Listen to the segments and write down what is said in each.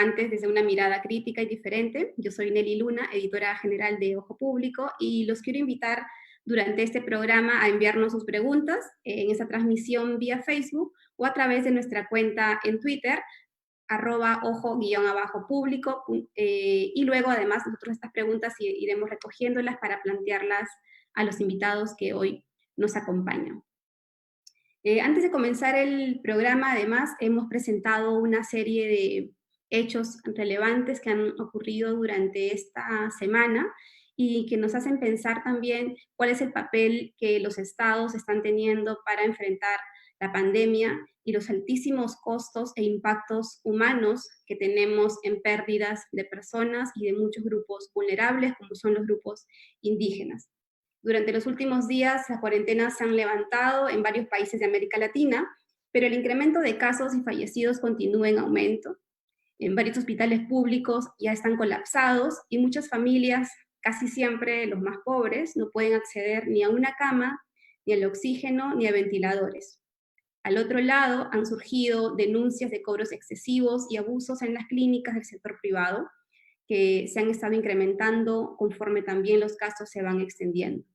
preocupantes desde una mirada crítica y diferente. Yo soy Nelly Luna, editora general de Ojo Público, y los quiero invitar durante este programa a enviarnos sus preguntas en esta transmisión vía Facebook o a través de nuestra cuenta en Twitter, @ojo_público, y luego además nosotros estas preguntas iremos recogiéndolas para plantearlas a los invitados que hoy nos acompañan. Antes de comenzar el programa, además, hemos presentado una serie de hechos relevantes que han ocurrido durante esta semana y que nos hacen pensar también cuál es el papel que los estados están teniendo para enfrentar la pandemia y los altísimos costos e impactos humanos que tenemos en pérdidas de personas y de muchos grupos vulnerables, como son los grupos indígenas. Durante los últimos días, las cuarentenas se han levantado en varios países de América Latina, pero el incremento de casos y fallecidos continúa en aumento. En varios hospitales públicos ya están colapsados y muchas familias, casi siempre los más pobres, no pueden acceder ni a una cama, ni al oxígeno, ni a ventiladores. Al otro lado, han surgido denuncias de cobros excesivos y abusos en las clínicas del sector privado, que se han estado incrementando conforme también los casos se van extendiendo.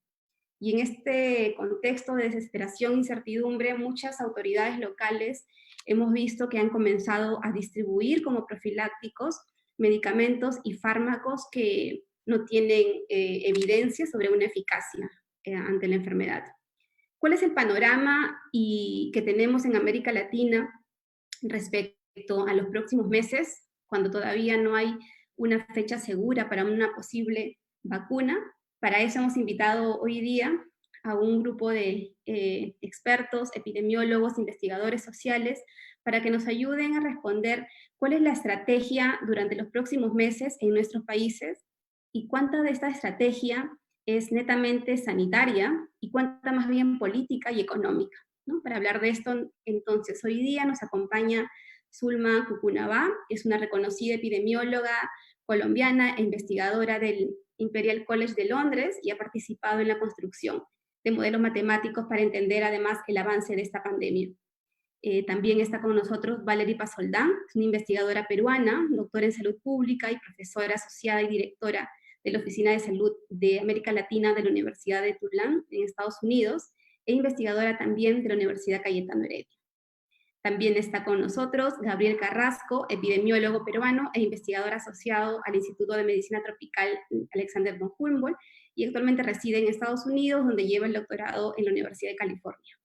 Y en este contexto de desesperación e incertidumbre, muchas autoridades locales hemos visto que han comenzado a distribuir como profilácticos medicamentos y fármacos que no tienen evidencia sobre una eficacia ante la enfermedad. ¿Cuál es el panorama que tenemos en América Latina respecto a los próximos meses, cuando todavía no hay una fecha segura para una posible vacuna? Para eso hemos invitado hoy día a un grupo de expertos, epidemiólogos, investigadores sociales, para que nos ayuden a responder cuál es la estrategia durante los próximos meses en nuestros países y cuánta de esta estrategia es netamente sanitaria y cuánta más bien política y económica, ¿no? Para hablar de esto, entonces, hoy día nos acompaña Zulma Cucunabá, que es una reconocida epidemióloga colombiana e investigadora del Imperial College de Londres y ha participado en la construcción de modelos matemáticos para entender además el avance de esta pandemia. También está con nosotros Valerie Pasoldán, una investigadora peruana, doctora en salud pública y profesora asociada y directora de la Oficina de Salud de América Latina de la Universidad de Tulane en Estados Unidos, e investigadora también de la Universidad Cayetano Heredia. También está con nosotros Gabriel Carrasco, epidemiólogo peruano e investigador asociado al Instituto de Medicina Tropical Alexander von Humboldt, y actualmente reside en Estados Unidos, donde lleva el doctorado en la Universidad de California.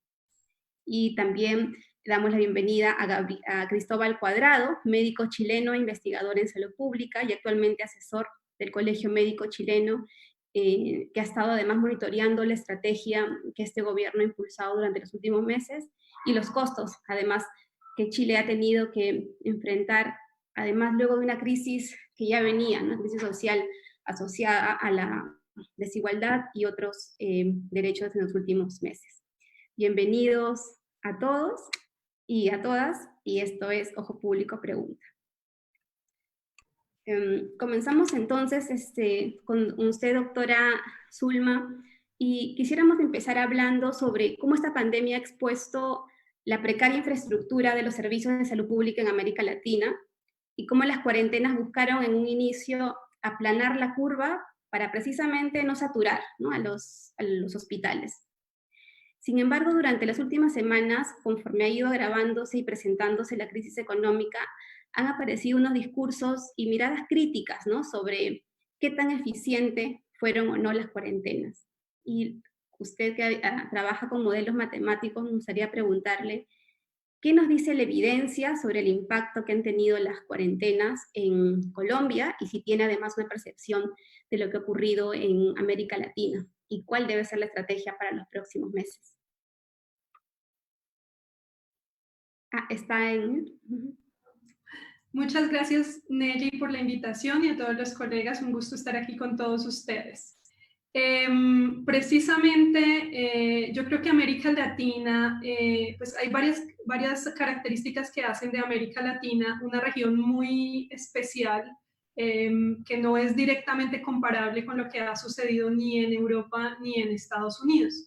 Y también damos la bienvenida a Cristóbal Cuadrado, médico chileno e investigador en salud pública y actualmente asesor del Colegio Médico Chileno, que ha estado además monitoreando la estrategia que este gobierno ha impulsado durante los últimos meses y los costos, además, que Chile ha tenido que enfrentar, además luego de una crisis que ya venía, una crisis social asociada a la desigualdad y otros derechos en los últimos meses. Bienvenidos a todos y a todas, y esto es Ojo Público Pregunta. Comenzamos entonces con usted, doctora Zulma, y quisiéramos empezar hablando sobre cómo esta pandemia ha expuesto la precaria infraestructura de los servicios de salud pública en América Latina y cómo las cuarentenas buscaron en un inicio aplanar la curva para precisamente no saturar, ¿no?, a los hospitales. Sin embargo, durante las últimas semanas, conforme ha ido agravándose y presentándose la crisis económica, han aparecido unos discursos y miradas críticas, ¿no?, sobre qué tan eficiente fueron o no las cuarentenas. Y usted que trabaja con modelos matemáticos, me gustaría preguntarle, ¿qué nos dice la evidencia sobre el impacto que han tenido las cuarentenas en Colombia y si tiene además una percepción de lo que ha ocurrido en América Latina? ¿Y cuál debe ser la estrategia para los próximos meses? Está en... Muchas gracias, Nelly, por la invitación, y a todos los colegas, un gusto estar aquí con todos ustedes. Precisamente, yo creo que América Latina, pues hay varias características que hacen de América Latina una región muy especial, que no es directamente comparable con lo que ha sucedido ni en Europa ni en Estados Unidos.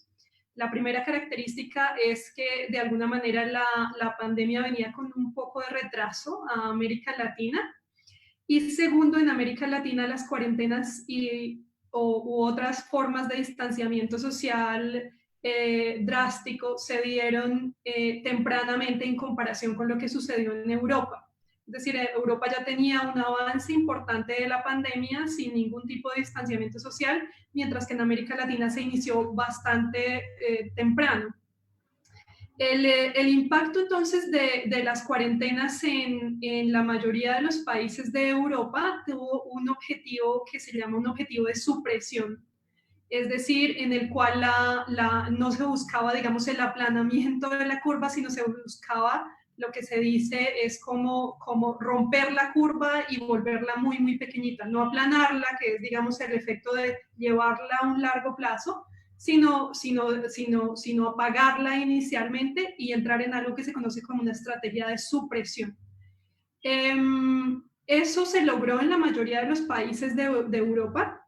La primera característica es que de alguna manera la pandemia venía con un poco de retraso a América Latina. Y segundo, en América Latina las cuarentenas u otras formas de distanciamiento social drástico se dieron tempranamente en comparación con lo que sucedió en Europa. Es decir, Europa ya tenía un avance importante de la pandemia sin ningún tipo de distanciamiento social, mientras que en América Latina se inició bastante temprano. El impacto entonces de las cuarentenas en la mayoría de los países de Europa tuvo un objetivo que se llama un objetivo de supresión, es decir, en el cual no se buscaba, digamos, el aplanamiento de la curva, sino se buscaba lo que se dice es como romper la curva y volverla muy, muy pequeñita, no aplanarla, que es, digamos, el efecto de llevarla a un largo plazo, sino apagarla inicialmente y entrar en algo que se conoce como una estrategia de supresión. Eso se logró en la mayoría de los países de Europa.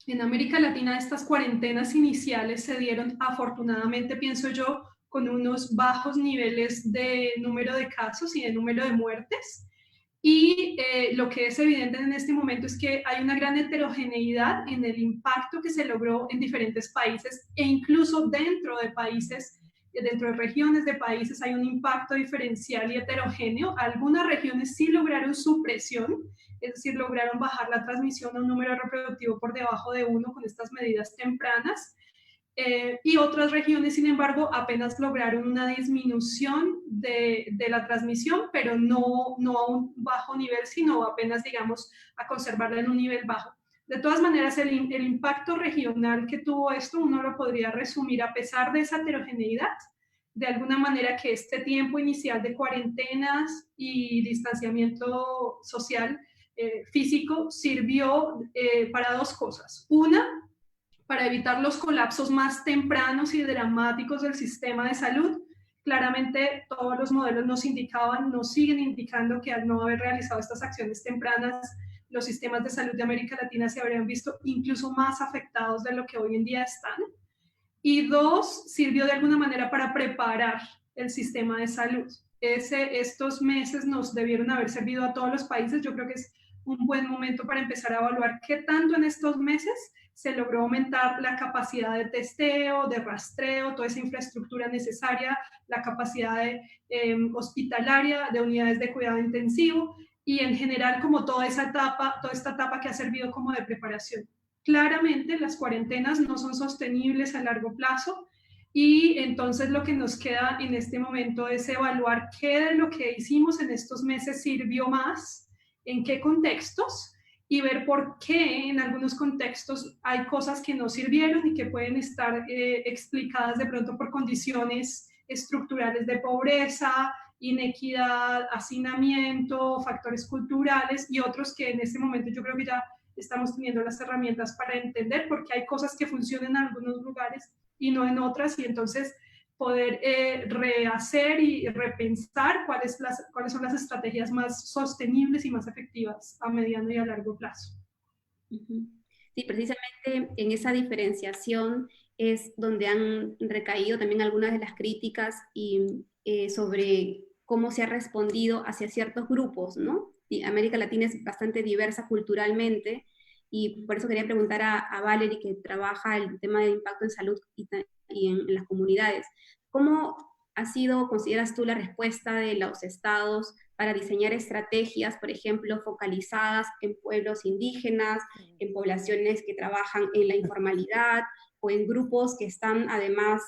En América Latina estas cuarentenas iniciales se dieron, afortunadamente, pienso yo, con unos bajos niveles de número de casos y de número de muertes. Y lo que es evidente en este momento es que hay una gran heterogeneidad en el impacto que se logró en diferentes países e incluso dentro de países, dentro de regiones de países hay un impacto diferencial y heterogéneo. Algunas regiones sí lograron supresión, es decir, lograron bajar la transmisión a un número reproductivo por debajo de 1 con estas medidas tempranas. Y otras regiones, sin embargo, apenas lograron una disminución de la transmisión, pero no a un bajo nivel, sino apenas, digamos, a conservarla en un nivel bajo. De todas maneras, el impacto regional que tuvo esto, uno lo podría resumir a pesar de esa heterogeneidad, de alguna manera que este tiempo inicial de cuarentenas y distanciamiento social físico sirvió para dos cosas. Una, para evitar los colapsos más tempranos y dramáticos del sistema de salud. Claramente todos los modelos nos siguen indicando que al no haber realizado estas acciones tempranas, los sistemas de salud de América Latina se habrían visto incluso más afectados de lo que hoy en día están. Y dos, sirvió de alguna manera para preparar el sistema de salud. Estos meses nos debieron haber servido a todos los países. Yo creo que es un buen momento para empezar a evaluar qué tanto en estos meses se logró aumentar la capacidad de testeo, de rastreo, toda esa infraestructura necesaria, la capacidad hospitalaria, de unidades de cuidado intensivo y en general como toda esta etapa que ha servido como de preparación. Claramente las cuarentenas no son sostenibles a largo plazo y entonces lo que nos queda en este momento es evaluar qué de lo que hicimos en estos meses sirvió más, en qué contextos y ver por qué en algunos contextos hay cosas que no sirvieron y que pueden estar explicadas de pronto por condiciones estructurales de pobreza, inequidad, hacinamiento, factores culturales y otros que en este momento yo creo que ya estamos teniendo las herramientas para entender por qué hay cosas que funcionan en algunos lugares y no en otras y entonces poder rehacer y repensar cuáles son las estrategias más sostenibles y más efectivas a mediano y a largo plazo. Sí, precisamente en esa diferenciación es donde han recaído también algunas de las críticas y, sobre cómo se ha respondido hacia ciertos grupos, ¿no? Y América Latina es bastante diversa culturalmente y por eso quería preguntar a Valerie, que trabaja el tema de impacto en salud y en las comunidades. ¿Cómo ha sido, consideras tú, la respuesta de los estados para diseñar estrategias, por ejemplo, focalizadas en pueblos indígenas, en poblaciones que trabajan en la informalidad o en grupos que están además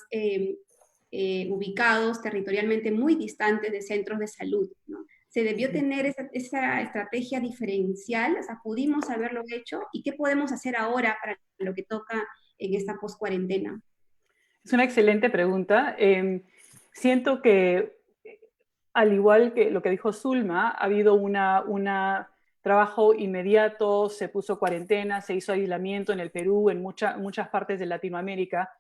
ubicados territorialmente muy distantes de centros de salud, ¿no? ¿Se debió tener esa estrategia diferencial? O sea, ¿pudimos haberlo hecho? ¿Y qué podemos hacer ahora para lo que toca en esta post-cuarentena? Es una excelente pregunta. Siento que, al igual que lo que dijo Zulma, ha habido un trabajo inmediato, se puso cuarentena, se hizo aislamiento en el Perú, en muchas partes de Latinoamérica,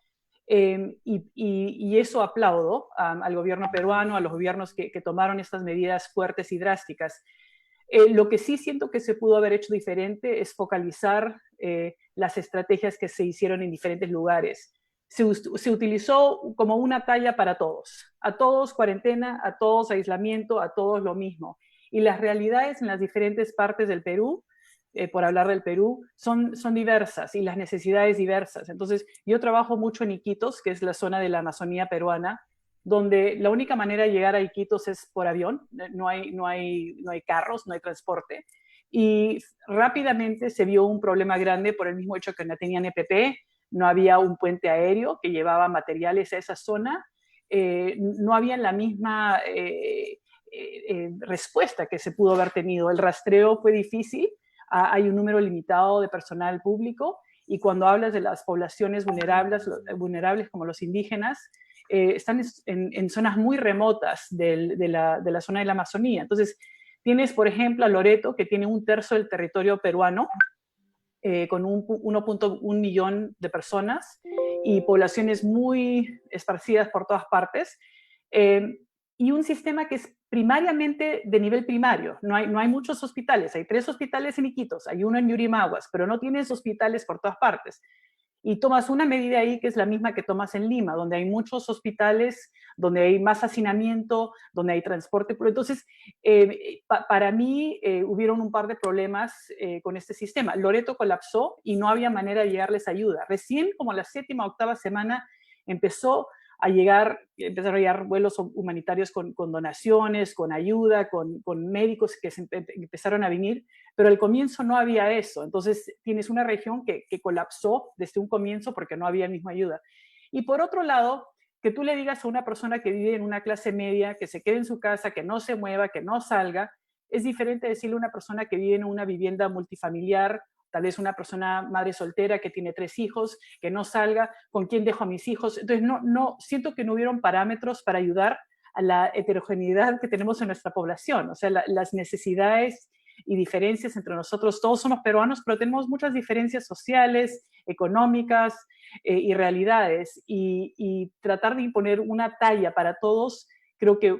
y eso aplaudo al gobierno peruano, a los gobiernos que tomaron estas medidas fuertes y drásticas. Lo que sí siento que se pudo haber hecho diferente es focalizar las estrategias que se hicieron en diferentes lugares. Se utilizó como una talla para todos. A todos cuarentena, a todos aislamiento, a todos lo mismo. y las realidades en las diferentes partes del Perú, por hablar del Perú, son diversas y las necesidades diversas. Entonces, yo trabajo mucho en Iquitos, que es la zona de la Amazonía peruana, donde la única manera de llegar a Iquitos es por avión, no hay carros, no hay transporte. Y rápidamente se vio un problema grande por el mismo hecho que no tenían EPP, no había un puente aéreo que llevaba materiales a esa zona, no había la misma respuesta que se pudo haber tenido. El rastreo fue difícil, hay un número limitado de personal público, y cuando hablas de las poblaciones vulnerables como los indígenas, están en zonas muy remotas de la zona de la Amazonía. Entonces, tienes, por ejemplo, a Loreto, que tiene 1/3 del territorio peruano, con 1.1 millón de personas y poblaciones muy esparcidas por todas partes, y un sistema que es primariamente de nivel primario. No hay muchos hospitales, hay 3 hospitales en Iquitos, hay uno en Yurimaguas, pero no tienes hospitales por todas partes. Y tomas una medida ahí que es la misma que tomas en Lima, donde hay muchos hospitales, donde hay más hacinamiento, donde hay transporte. Entonces, para mí hubieron un par de problemas con este sistema. Loreto colapsó y no había manera de llegarles ayuda. Recién, como la 7ª o 8ª semana, empezaron a llegar vuelos humanitarios con donaciones, con ayuda, con médicos que empezaron a venir, pero al comienzo no había eso. Entonces tienes una región que colapsó desde un comienzo porque no había misma ayuda. Y por otro lado, que tú le digas a una persona que vive en una clase media, que se quede en su casa, que no se mueva, que no salga, es diferente decirle a una persona que vive en una vivienda multifamiliar, tal vez una persona madre soltera que tiene 3 hijos, que no salga, ¿con quién dejo a mis hijos? Entonces, siento que no hubieron parámetros para ayudar a la heterogeneidad que tenemos en nuestra población. O sea, las necesidades y diferencias entre nosotros, todos somos peruanos, pero tenemos muchas diferencias sociales, económicas y realidades. Y tratar de imponer una talla para todos, creo que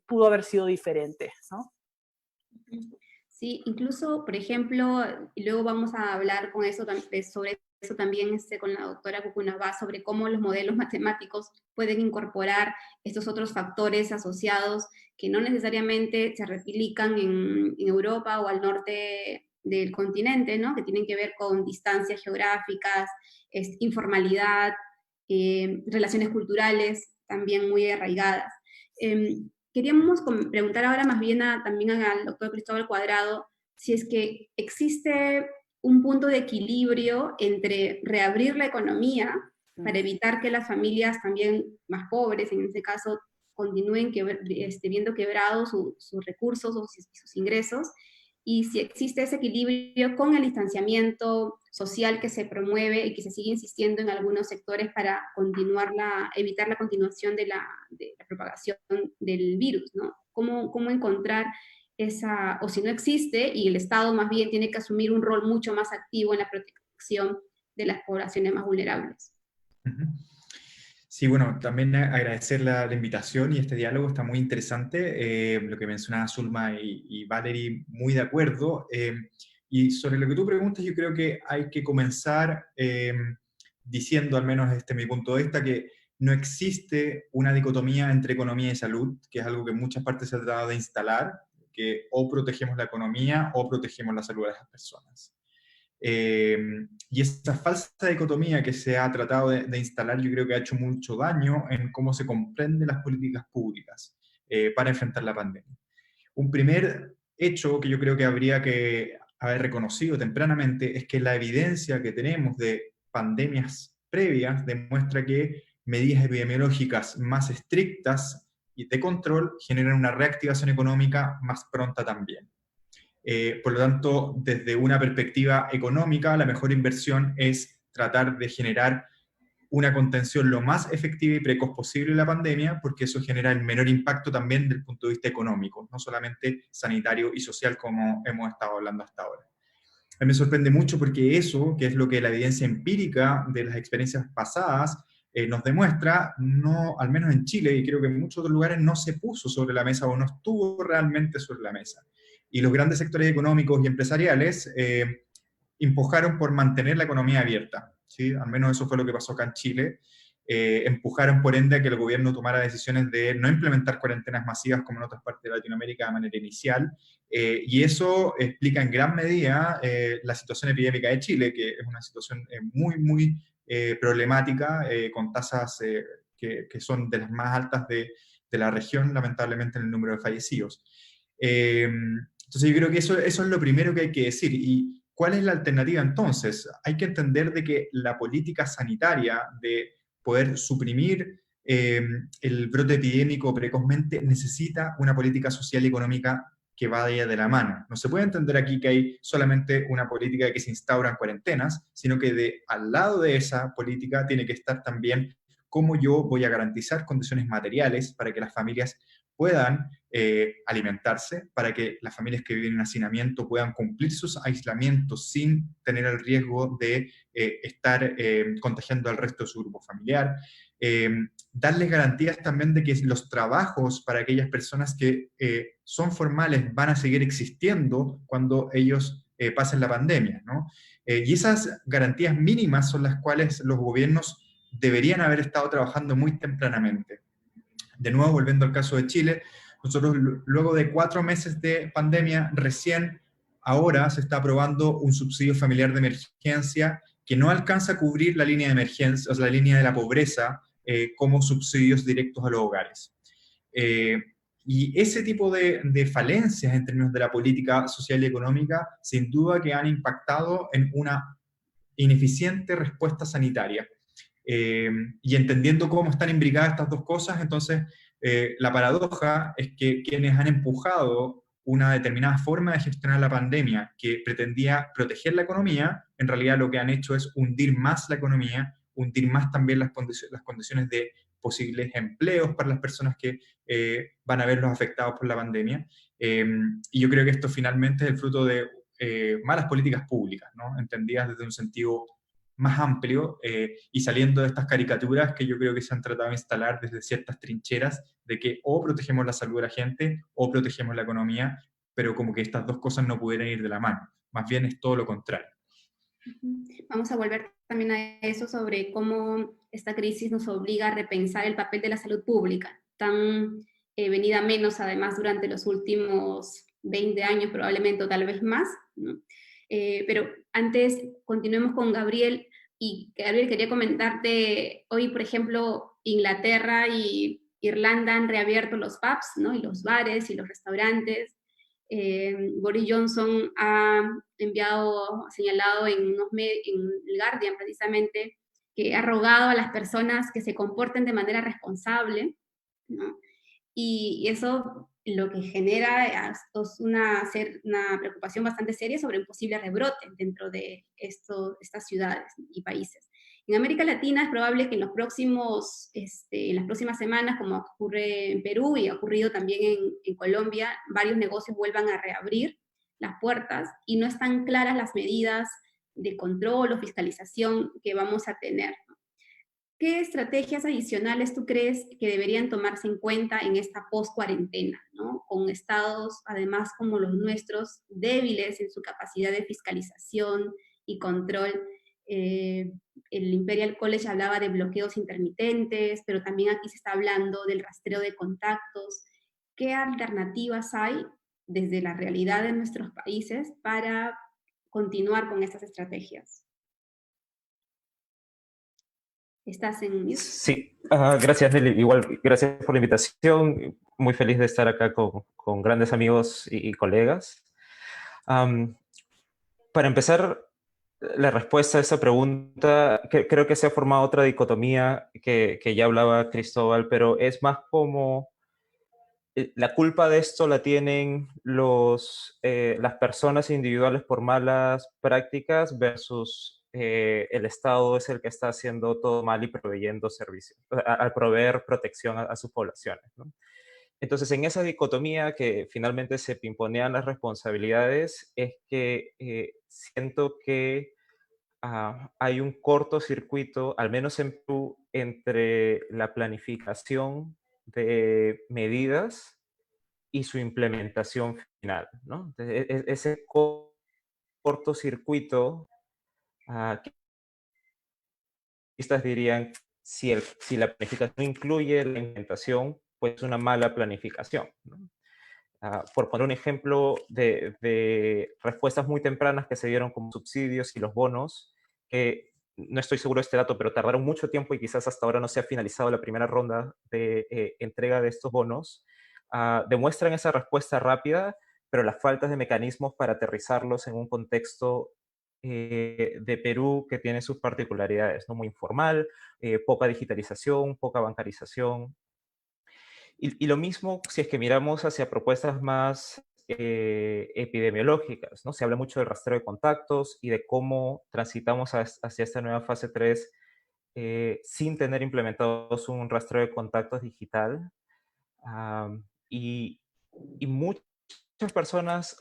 pudo haber sido diferente, ¿no? Sí, incluso, por ejemplo, y luego vamos a hablar sobre eso también con la doctora Cucunabá, sobre cómo los modelos matemáticos pueden incorporar estos otros factores asociados que no necesariamente se replican en Europa o al norte del continente, ¿no? Que tienen que ver con distancias geográficas, informalidad, relaciones culturales también muy arraigadas. Queríamos preguntar ahora más bien también al doctor Cristóbal Cuadrado si es que existe un punto de equilibrio entre reabrir la economía para evitar que las familias también más pobres, en este caso, continúen viendo quebrados sus recursos o sus ingresos, y si existe ese equilibrio con el distanciamiento social que se promueve y que se sigue insistiendo en algunos sectores para evitar la continuación de la propagación del virus, ¿no? ¿Cómo encontrar o si no existe, y el Estado más bien tiene que asumir un rol mucho más activo en la protección de las poblaciones más vulnerables? Sí, bueno, también agradecer la invitación y este diálogo está muy interesante, lo que mencionaba Zulma y Valerie, muy de acuerdo. Y sobre lo que tú preguntas, yo creo que hay que comenzar diciendo, al menos este es mi punto de vista, que no existe una dicotomía entre economía y salud, que es algo que en muchas partes se ha tratado de instalar, que o protegemos la economía o protegemos la salud de las personas. Y esa falsa dicotomía que se ha tratado de instalar, yo creo que ha hecho mucho daño en cómo se comprenden las políticas públicas para enfrentar la pandemia. Un primer hecho que yo creo que habría que haber reconocido tempranamente es que la evidencia que tenemos de pandemias previas demuestra que medidas epidemiológicas más estrictas y de control generan una reactivación económica más pronta también. Por lo tanto, desde una perspectiva económica, la mejor inversión es tratar de generar una contención lo más efectiva y precoz posible de la pandemia, porque eso genera el menor impacto también desde el punto de vista económico, no solamente sanitario y social como hemos estado hablando hasta ahora. A mí me sorprende mucho porque eso, que es lo que la evidencia empírica de las experiencias pasadas nos demuestra, no, al menos en Chile, y creo que en muchos otros lugares no se puso sobre la mesa o no estuvo realmente sobre la mesa. Y los grandes sectores económicos y empresariales empujaron por mantener la economía abierta, ¿sí? Al menos eso fue lo que pasó acá en Chile. empujaron por ende a que el gobierno tomara decisiones de no implementar cuarentenas masivas como en otras partes de Latinoamérica de manera inicial, y eso explica en gran medida la situación epidémica de Chile, que es una situación muy, muy problemática, con tasas que son de las más altas de la región, lamentablemente, en el número de fallecidos. Entonces yo creo que eso es lo primero que hay que decir. ¿Y cuál es la alternativa entonces? Hay que entender de que la política sanitaria de poder suprimir el brote epidémico precozmente necesita una política social y económica que vaya de la mano. No se puede entender aquí que hay solamente una política que se instaura en cuarentenas, sino que al lado de esa política tiene que estar también cómo yo voy a garantizar condiciones materiales para que las familias puedan alimentarse, para que las familias que viven en hacinamiento puedan cumplir sus aislamientos sin tener el riesgo de estar contagiando al resto de su grupo familiar. Darles garantías también de que los trabajos para aquellas personas que son formales van a seguir existiendo cuando ellos pasen la pandemia, ¿no? Y esas garantías mínimas son las cuales los gobiernos deberían haber estado trabajando muy tempranamente. De nuevo, volviendo al caso de Chile, nosotros luego de 4 meses de pandemia, recién ahora se está aprobando un subsidio familiar de emergencia que no alcanza a cubrir la línea de emergencia, o sea, la línea de la pobreza, como subsidios directos a los hogares. Y ese tipo de falencias en términos de la política social y económica, sin duda que han impactado en una ineficiente respuesta sanitaria. Y entendiendo cómo están imbricadas estas dos cosas, entonces la paradoja es que quienes han empujado una determinada forma de gestionar la pandemia que pretendía proteger la economía, en realidad lo que han hecho es hundir más la economía, hundir más también las condiciones de posibles empleos para las personas que van a verlos afectados por la pandemia. Y yo creo que esto finalmente es el fruto de malas políticas públicas, ¿no? Entendidas desde un sentido más amplio y saliendo de estas caricaturas que yo creo que se han tratado de instalar desde ciertas trincheras de que o protegemos la salud de la gente o protegemos la economía, pero como que estas dos cosas no pudieran ir de la mano. Más bien es todo lo contrario. Vamos a volver también a eso sobre cómo esta crisis nos obliga a repensar el papel de la salud pública, tan venida menos además durante los últimos 20 años probablemente o tal vez más, ¿no? Pero antes continuemos con Gabriel, y Gabriel, quería comentarte, hoy por ejemplo Inglaterra y Irlanda han reabierto los pubs, ¿no? Y los bares y los restaurantes. Boris Johnson ha señalado en el Guardian precisamente, que ha rogado a las personas que se comporten de manera responsable, ¿no? Y eso lo que genera es una preocupación bastante seria sobre un posible rebrote dentro de estas ciudades y países. En América Latina es probable que en las próximas semanas, como ocurre en Perú y ha ocurrido también en Colombia, varios negocios vuelvan a reabrir las puertas y no están claras las medidas de control o fiscalización que vamos a tener. ¿Qué estrategias adicionales tú crees que deberían tomarse en cuenta en esta post-cuarentena, ¿no? Con estados, además, como los nuestros, débiles en su capacidad de fiscalización y control. El Imperial College hablaba de bloqueos intermitentes, pero también aquí se está hablando del rastreo de contactos. ¿Qué alternativas hay desde la realidad de nuestros países para continuar con estas estrategias? ¿Estás en mute? Sí, gracias Nelly. Igual, gracias por la invitación. Muy feliz de estar acá con grandes amigos y colegas. Para empezar, la respuesta a esa pregunta, creo que se ha formado otra dicotomía que ya hablaba Cristóbal, pero es más como la culpa de esto la tienen las personas individuales por malas prácticas versus el Estado es el que está haciendo todo mal y proveyendo servicios, al proveer protección a sus poblaciones, ¿no? Entonces, en esa dicotomía que finalmente se pimponean las responsabilidades, es que siento que hay un cortocircuito, al menos en Perú, entre la planificación de medidas y su implementación final, ¿no? Entonces, ese cortocircuito, que estas dirían, si la planificación no incluye la implementación, pues es una mala planificación, ¿no? Por poner un ejemplo de respuestas muy tempranas que se dieron como subsidios y los bonos, que no estoy seguro de este dato, pero tardaron mucho tiempo y quizás hasta ahora no se ha finalizado la primera ronda de entrega de estos bonos, demuestran esa respuesta rápida, pero las faltas de mecanismos para aterrizarlos en un contexto de Perú que tiene sus particularidades, ¿no? Muy informal, poca digitalización, poca bancarización. Y lo mismo si es que miramos hacia propuestas más epidemiológicas, ¿no? Se habla mucho del rastreo de contactos y de cómo transitamos hacia esta nueva fase 3 sin tener implementados un rastreo de contactos digital. Y, y muchas personas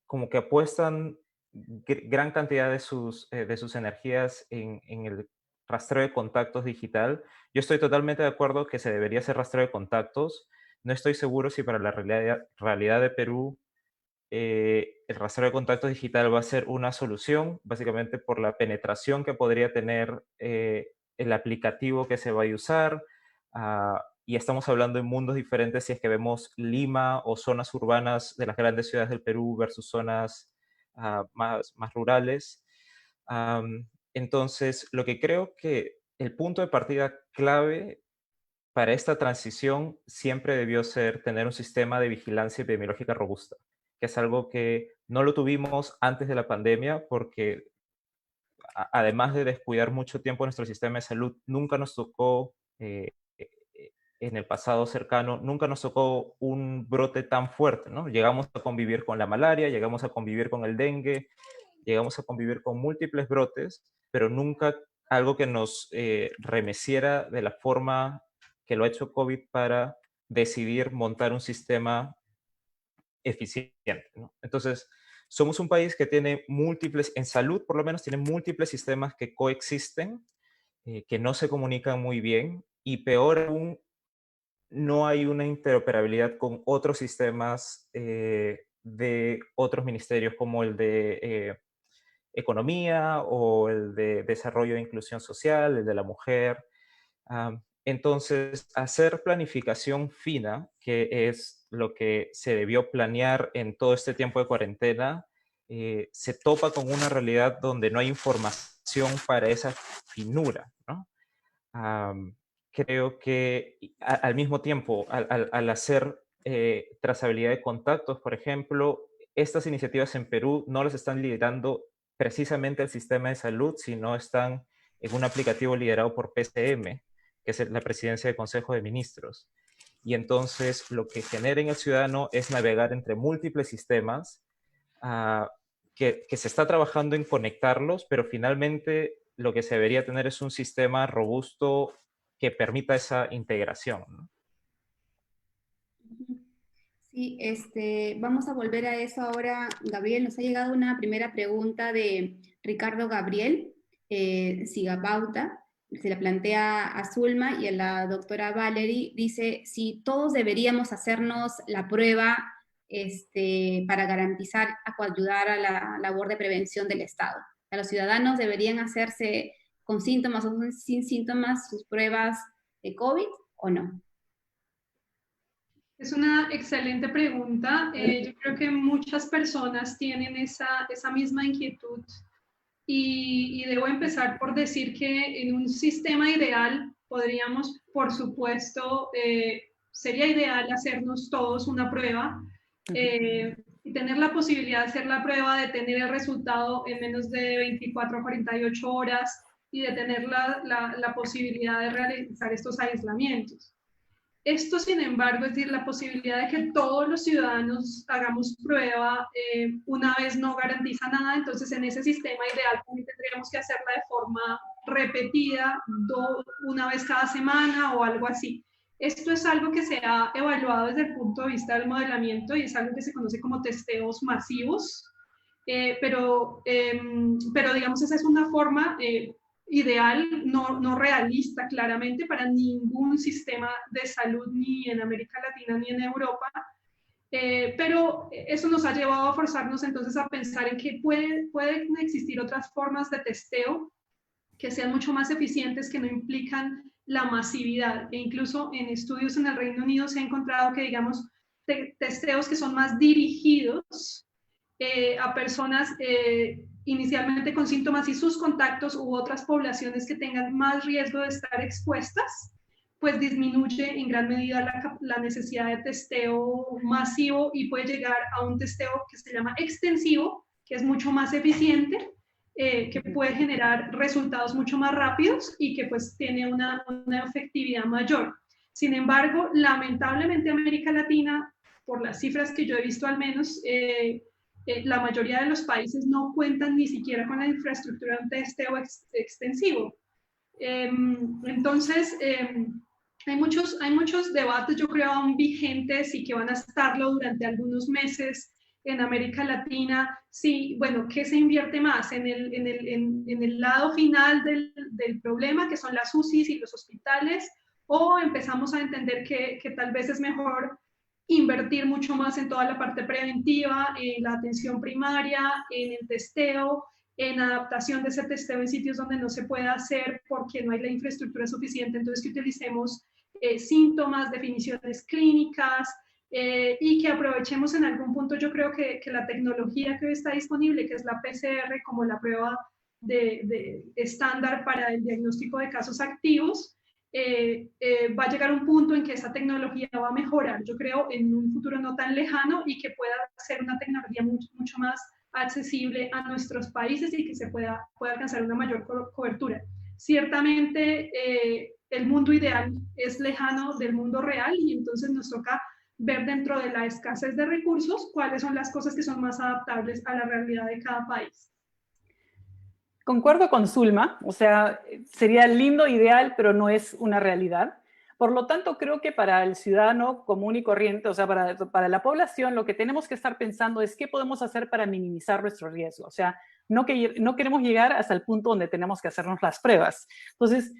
como que apuestan gran cantidad de sus energías en el rastreo de contactos digital. Yo estoy totalmente de acuerdo que se debería hacer rastreo de contactos. No estoy seguro si para la realidad de Perú el rastreo de contactos digital va a ser una solución, básicamente por la penetración que podría tener el aplicativo que se va a usar. Y estamos hablando de mundos diferentes si es que vemos Lima o zonas urbanas de las grandes ciudades del Perú versus zonas más rurales. Entonces, lo que creo que el punto de partida clave para esta transición siempre debió ser tener un sistema de vigilancia epidemiológica robusta, que es algo que no lo tuvimos antes de la pandemia porque además de descuidar mucho tiempo nuestro sistema de salud, nunca nos tocó, en el pasado cercano, nunca nos tocó un brote tan fuerte, ¿no? Llegamos a convivir con la malaria, llegamos a convivir con el dengue, llegamos a convivir con múltiples brotes, pero nunca algo que nos remeciera de la forma que lo ha hecho COVID para decidir montar un sistema eficiente, ¿no? Entonces, somos un país que tiene múltiples, en salud por lo menos, tiene múltiples sistemas que coexisten, que no se comunican muy bien, y peor aún, no hay una interoperabilidad con otros sistemas de otros ministerios como el de economía o el de desarrollo e inclusión social, el de la mujer. Entonces, hacer planificación fina, que es lo que se debió planear en todo este tiempo de cuarentena, se topa con una realidad donde no hay información para esa finura, ¿no? Creo que al mismo tiempo, al hacer trazabilidad de contactos, por ejemplo, estas iniciativas en Perú no las están liderando precisamente el sistema de salud, sino están en un aplicativo liderado por PCM, que es la Presidencia del Consejo de Ministros. Y entonces lo que genera en el ciudadano es navegar entre múltiples sistemas que se está trabajando en conectarlos, pero finalmente lo que se debería tener es un sistema robusto que permita esa integración, ¿no? Sí, vamos a volver a eso ahora, Gabriel. Nos ha llegado una primera pregunta de Ricardo Gabriel Sigapauta. Se la plantea a Zulma y a la doctora Valerie. Dice, si todos deberíamos hacernos la prueba para garantizar, ayudar a la labor de prevención del Estado. A los ciudadanos deberían hacerse con síntomas o sin síntomas sus pruebas de COVID o no. Es una excelente pregunta. Yo creo que muchas personas tienen esa misma inquietud y debo empezar por decir que en un sistema ideal podríamos, por supuesto, sería ideal hacernos todos una prueba y tener la posibilidad de hacer la prueba, de tener el resultado en menos de 24 a 48 horas y de tener la posibilidad de realizar estos aislamientos. Esto, sin embargo, es decir, la posibilidad de que todos los ciudadanos hagamos prueba una vez no garantiza nada, entonces en ese sistema ideal también tendríamos que hacerla de forma repetida, una vez cada semana o algo así. Esto es algo que se ha evaluado desde el punto de vista del modelamiento y es algo que se conoce como testeos masivos, pero digamos esa es una forma ideal, no realista claramente para ningún sistema de salud ni en América Latina ni en Europa, pero eso nos ha llevado a forzarnos entonces a pensar en que pueden existir otras formas de testeo que sean mucho más eficientes, que no implican la masividad. E incluso en estudios en el Reino Unido se ha encontrado que, digamos, testeos que son más dirigidos a personas inicialmente con síntomas y sus contactos u otras poblaciones que tengan más riesgo de estar expuestas, pues disminuye en gran medida la necesidad de testeo masivo y puede llegar a un testeo que se llama extensivo, que es mucho más eficiente, que puede generar resultados mucho más rápidos y que pues tiene una efectividad mayor. Sin embargo, lamentablemente América Latina, por las cifras que yo he visto al menos, la mayoría de los países no cuentan ni siquiera con la infraestructura de un testeo extensivo. Entonces, hay muchos debates, yo creo, aún vigentes y que van a estarlo durante algunos meses en América Latina. Sí, bueno, ¿qué se invierte más? En el lado final del problema, que son las UCIs y los hospitales, o empezamos a entender que tal vez es mejor invertir mucho más en toda la parte preventiva, en la atención primaria, en el testeo, en adaptación de ese testeo en sitios donde no se pueda hacer porque no hay la infraestructura suficiente, entonces que utilicemos síntomas, definiciones clínicas, y que aprovechemos en algún punto, yo creo que la tecnología que hoy está disponible, que es la PCR como la prueba de estándar para el diagnóstico de casos activos, va a llegar un punto en que esa tecnología va a mejorar, yo creo, en un futuro no tan lejano y que pueda ser una tecnología mucho más accesible a nuestros países y que se pueda alcanzar una mayor cobertura. Ciertamente, el mundo ideal es lejano del mundo real y entonces nos toca ver dentro de la escasez de recursos cuáles son las cosas que son más adaptables a la realidad de cada país. Concuerdo con Zulma, o sea, sería lindo, ideal, pero no es una realidad. Por lo tanto, creo que para el ciudadano común y corriente, o sea, para la población, lo que tenemos que estar pensando es qué podemos hacer para minimizar nuestro riesgo. O sea, no queremos llegar hasta el punto donde tenemos que hacernos las pruebas. Entonces,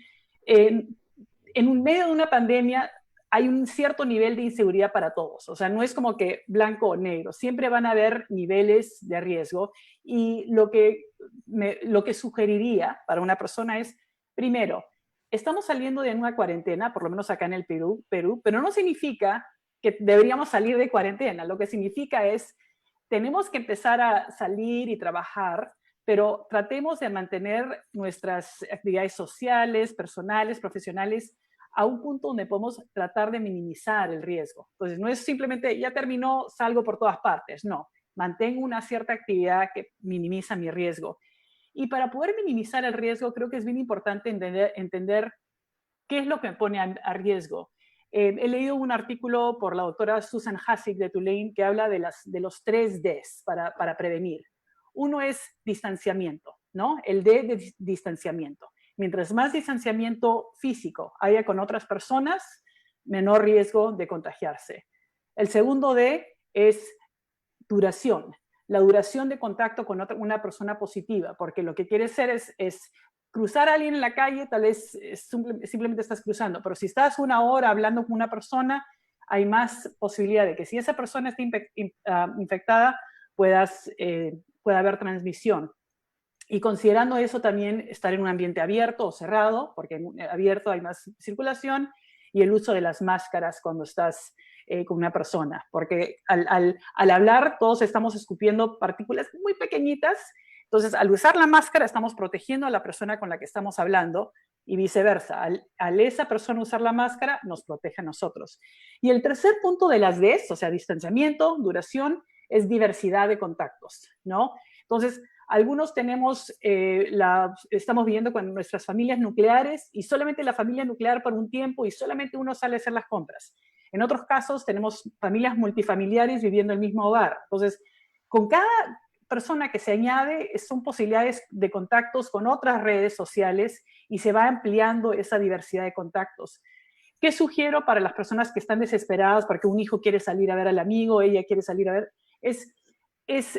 en un medio de una pandemia hay un cierto nivel de inseguridad para todos. O sea, no es como que blanco o negro. Siempre van a haber niveles de riesgo. Y lo que sugeriría para una persona es, primero, estamos saliendo de una cuarentena, por lo menos acá en el Perú, pero no significa que deberíamos salir de cuarentena. Lo que significa es, tenemos que empezar a salir y trabajar, pero tratemos de mantener nuestras actividades sociales, personales, profesionales, a un punto donde podemos tratar de minimizar el riesgo. Entonces, no es simplemente, ya terminó, salgo por todas partes. No, mantengo una cierta actividad que minimiza mi riesgo. Y para poder minimizar el riesgo, creo que es bien importante entender qué es lo que me pone a riesgo. He leído un artículo por la doctora Susan Hassig de Tulane que habla de los 3 Ds para prevenir. Uno es distanciamiento, ¿no? El D de distanciamiento. Mientras más distanciamiento físico haya con otras personas, menor riesgo de contagiarse. El segundo D es duración. La duración de contacto con una persona positiva, porque lo que quiere hacer es cruzar a alguien en la calle, tal vez simplemente estás cruzando, pero si estás 1 hora hablando con una persona, hay más posibilidad de que si esa persona está infectada, pueda haber transmisión. Y considerando eso también estar en un ambiente abierto o cerrado, porque en abierto hay más circulación, y el uso de las máscaras cuando estás con una persona, porque al hablar todos estamos escupiendo partículas muy pequeñitas, entonces al usar la máscara estamos protegiendo a la persona con la que estamos hablando y viceversa, al esa persona usar la máscara nos protege a nosotros. Y el tercer punto de las Ds, o sea, distanciamiento, duración, es diversidad de contactos, ¿no? Entonces, algunos estamos viviendo con nuestras familias nucleares y solamente la familia nuclear por un tiempo y solamente uno sale a hacer las compras. En otros casos tenemos familias multifamiliares viviendo en el mismo hogar. Entonces, con cada persona que se añade son posibilidades de contactos con otras redes sociales y se va ampliando esa diversidad de contactos. ¿Qué sugiero para las personas que están desesperadas porque un hijo quiere salir a ver al amigo, ella quiere salir a ver?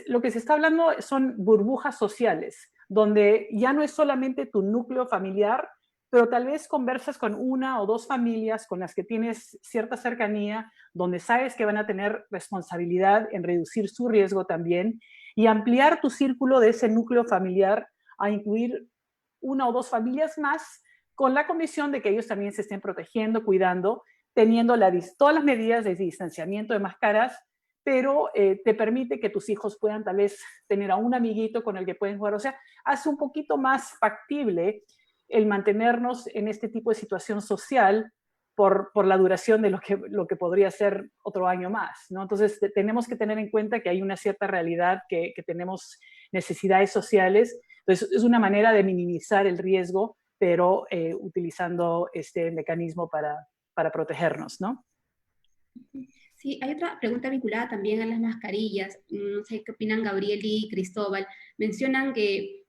Lo que se está hablando son burbujas sociales, donde ya no es solamente tu núcleo familiar, pero tal vez conversas con 1 o 2 familias con las que tienes cierta cercanía, donde sabes que van a tener responsabilidad en reducir su riesgo también, y ampliar tu círculo de ese núcleo familiar a incluir 1 o 2 familias más, con la condición de que ellos también se estén protegiendo, cuidando, teniendo todas las medidas de distanciamiento, de máscaras, pero te permite que tus hijos puedan tal vez tener a un amiguito con el que pueden jugar. O sea, hace un poquito más factible el mantenernos en este tipo de situación social por la duración de lo que podría ser otro año más, ¿no? Entonces, tenemos que tener en cuenta que hay una cierta realidad, que tenemos necesidades sociales. Entonces, es una manera de minimizar el riesgo, pero utilizando este mecanismo para protegernos, ¿no? Sí, hay otra pregunta vinculada también a las mascarillas. No sé qué opinan Gabriel y Cristóbal. Mencionan que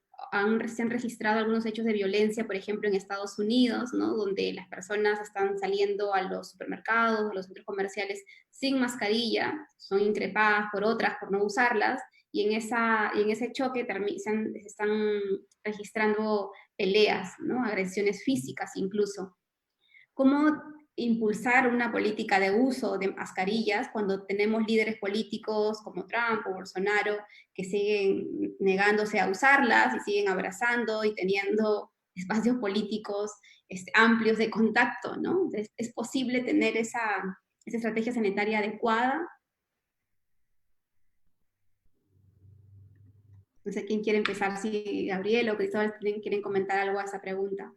se han registrado algunos hechos de violencia, por ejemplo, en Estados Unidos, ¿no? Donde las personas están saliendo a los supermercados, a los centros comerciales sin mascarilla, son increpadas por otras por no usarlas, y en ese choque se están registrando peleas, ¿no? Agresiones físicas incluso. ¿Cómo impulsar una política de uso de mascarillas cuando tenemos líderes políticos como Trump o Bolsonaro que siguen negándose a usarlas y siguen abrazando y teniendo espacios políticos amplios de contacto, ¿no? Entonces, ¿es posible tener esa estrategia sanitaria adecuada? No sé quién quiere empezar, si Gabriel o Cristóbal quieren comentar algo a esa pregunta.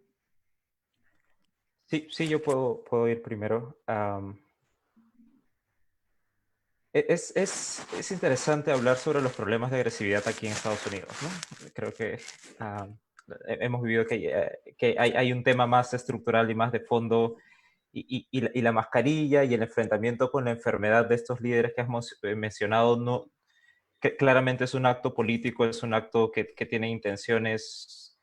Sí, yo puedo ir primero. Es interesante hablar sobre los problemas de agresividad aquí en Estados Unidos, ¿no? Creo que hemos vivido que hay un tema más estructural y más de fondo, y la mascarilla y el enfrentamiento con la enfermedad de estos líderes que hemos mencionado, no, que claramente es un acto político, es un acto que tiene intenciones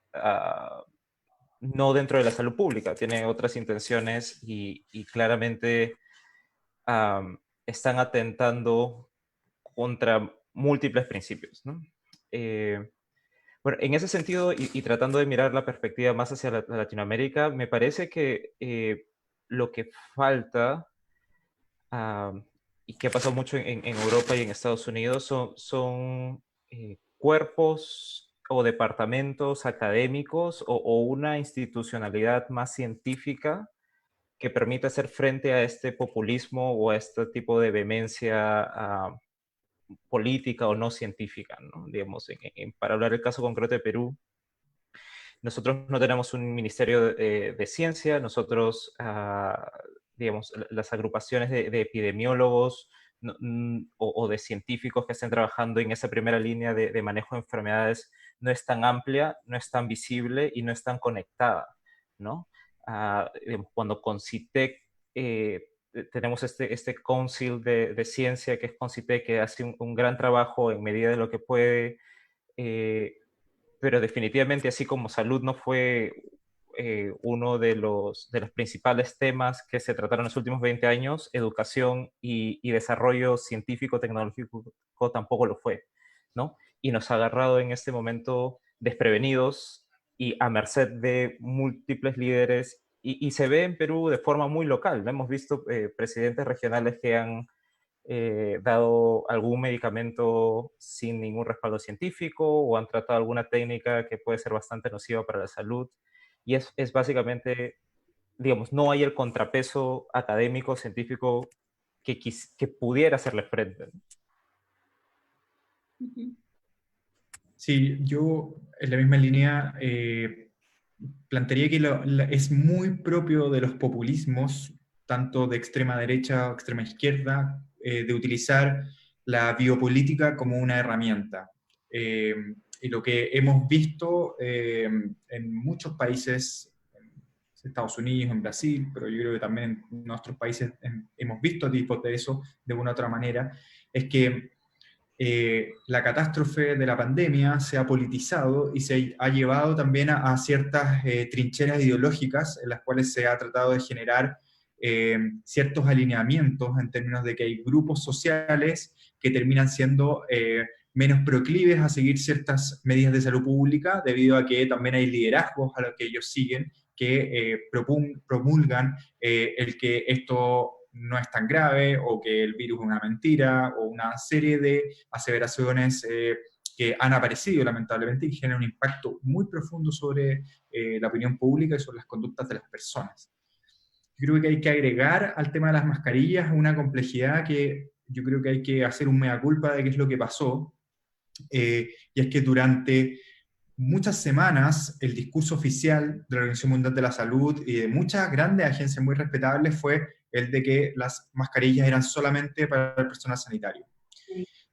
no dentro de la salud pública, tiene otras intenciones, y claramente están atentando contra múltiples principios, ¿no? Bueno, en ese sentido, y tratando de mirar la perspectiva más hacia Latinoamérica, me parece que lo que falta, y que ha pasado mucho en Europa y en Estados Unidos, son cuerpos o departamentos académicos, o una institucionalidad más científica que permita hacer frente a este populismo o a este tipo de vehemencia política o no científica, ¿no? Digamos, para hablar del caso concreto de Perú, nosotros no tenemos un ministerio de ciencia. Nosotros, digamos, las agrupaciones de epidemiólogos o de científicos que estén trabajando en esa primera línea de manejo de enfermedades no es tan amplia, no es tan visible y no es tan conectada, ¿no? Digamos, cuando Concitec, tenemos este council de ciencia que es Concitec, que hace un gran trabajo en medida de lo que puede, pero definitivamente, así como salud no fue uno de los principales temas que se trataron en los últimos 20 años, educación y desarrollo científico tecnológico tampoco lo fue, ¿no? Y nos ha agarrado en este momento desprevenidos y a merced de múltiples líderes, y se ve en Perú de forma muy local, ¿no? Hemos visto presidentes regionales que han dado algún medicamento sin ningún respaldo científico, o han tratado alguna técnica que puede ser bastante nociva para la salud. Y es básicamente, digamos, no hay el contrapeso académico, científico que pudiera hacerle frente. Sí, yo en la misma línea plantearía que es muy propio de los populismos, tanto de extrema derecha o extrema izquierda, de utilizar la biopolítica como una herramienta. Y lo que hemos visto en muchos países, en Estados Unidos, en Brasil, pero yo creo que también en nuestros países hemos visto tipos de eso de una u otra manera, es que la catástrofe de la pandemia se ha politizado y se ha llevado también a ciertas trincheras ideológicas en las cuales se ha tratado de generar ciertos alineamientos en términos de que hay grupos sociales que terminan siendo menos proclives a seguir ciertas medidas de salud pública, debido a que también hay liderazgos a los que ellos siguen que promulgan el que esto no es tan grave, o que el virus es una mentira, o una serie de aseveraciones que han aparecido lamentablemente y que generan un impacto muy profundo sobre la opinión pública y sobre las conductas de las personas. Yo creo que hay que agregar al tema de las mascarillas una complejidad que yo creo que hay que hacer un mea culpa de qué es lo que pasó, y es que durante muchas semanas el discurso oficial de la Organización Mundial de la Salud y de muchas grandes agencias muy respetables fue el de que las mascarillas eran solamente para el personal sanitario.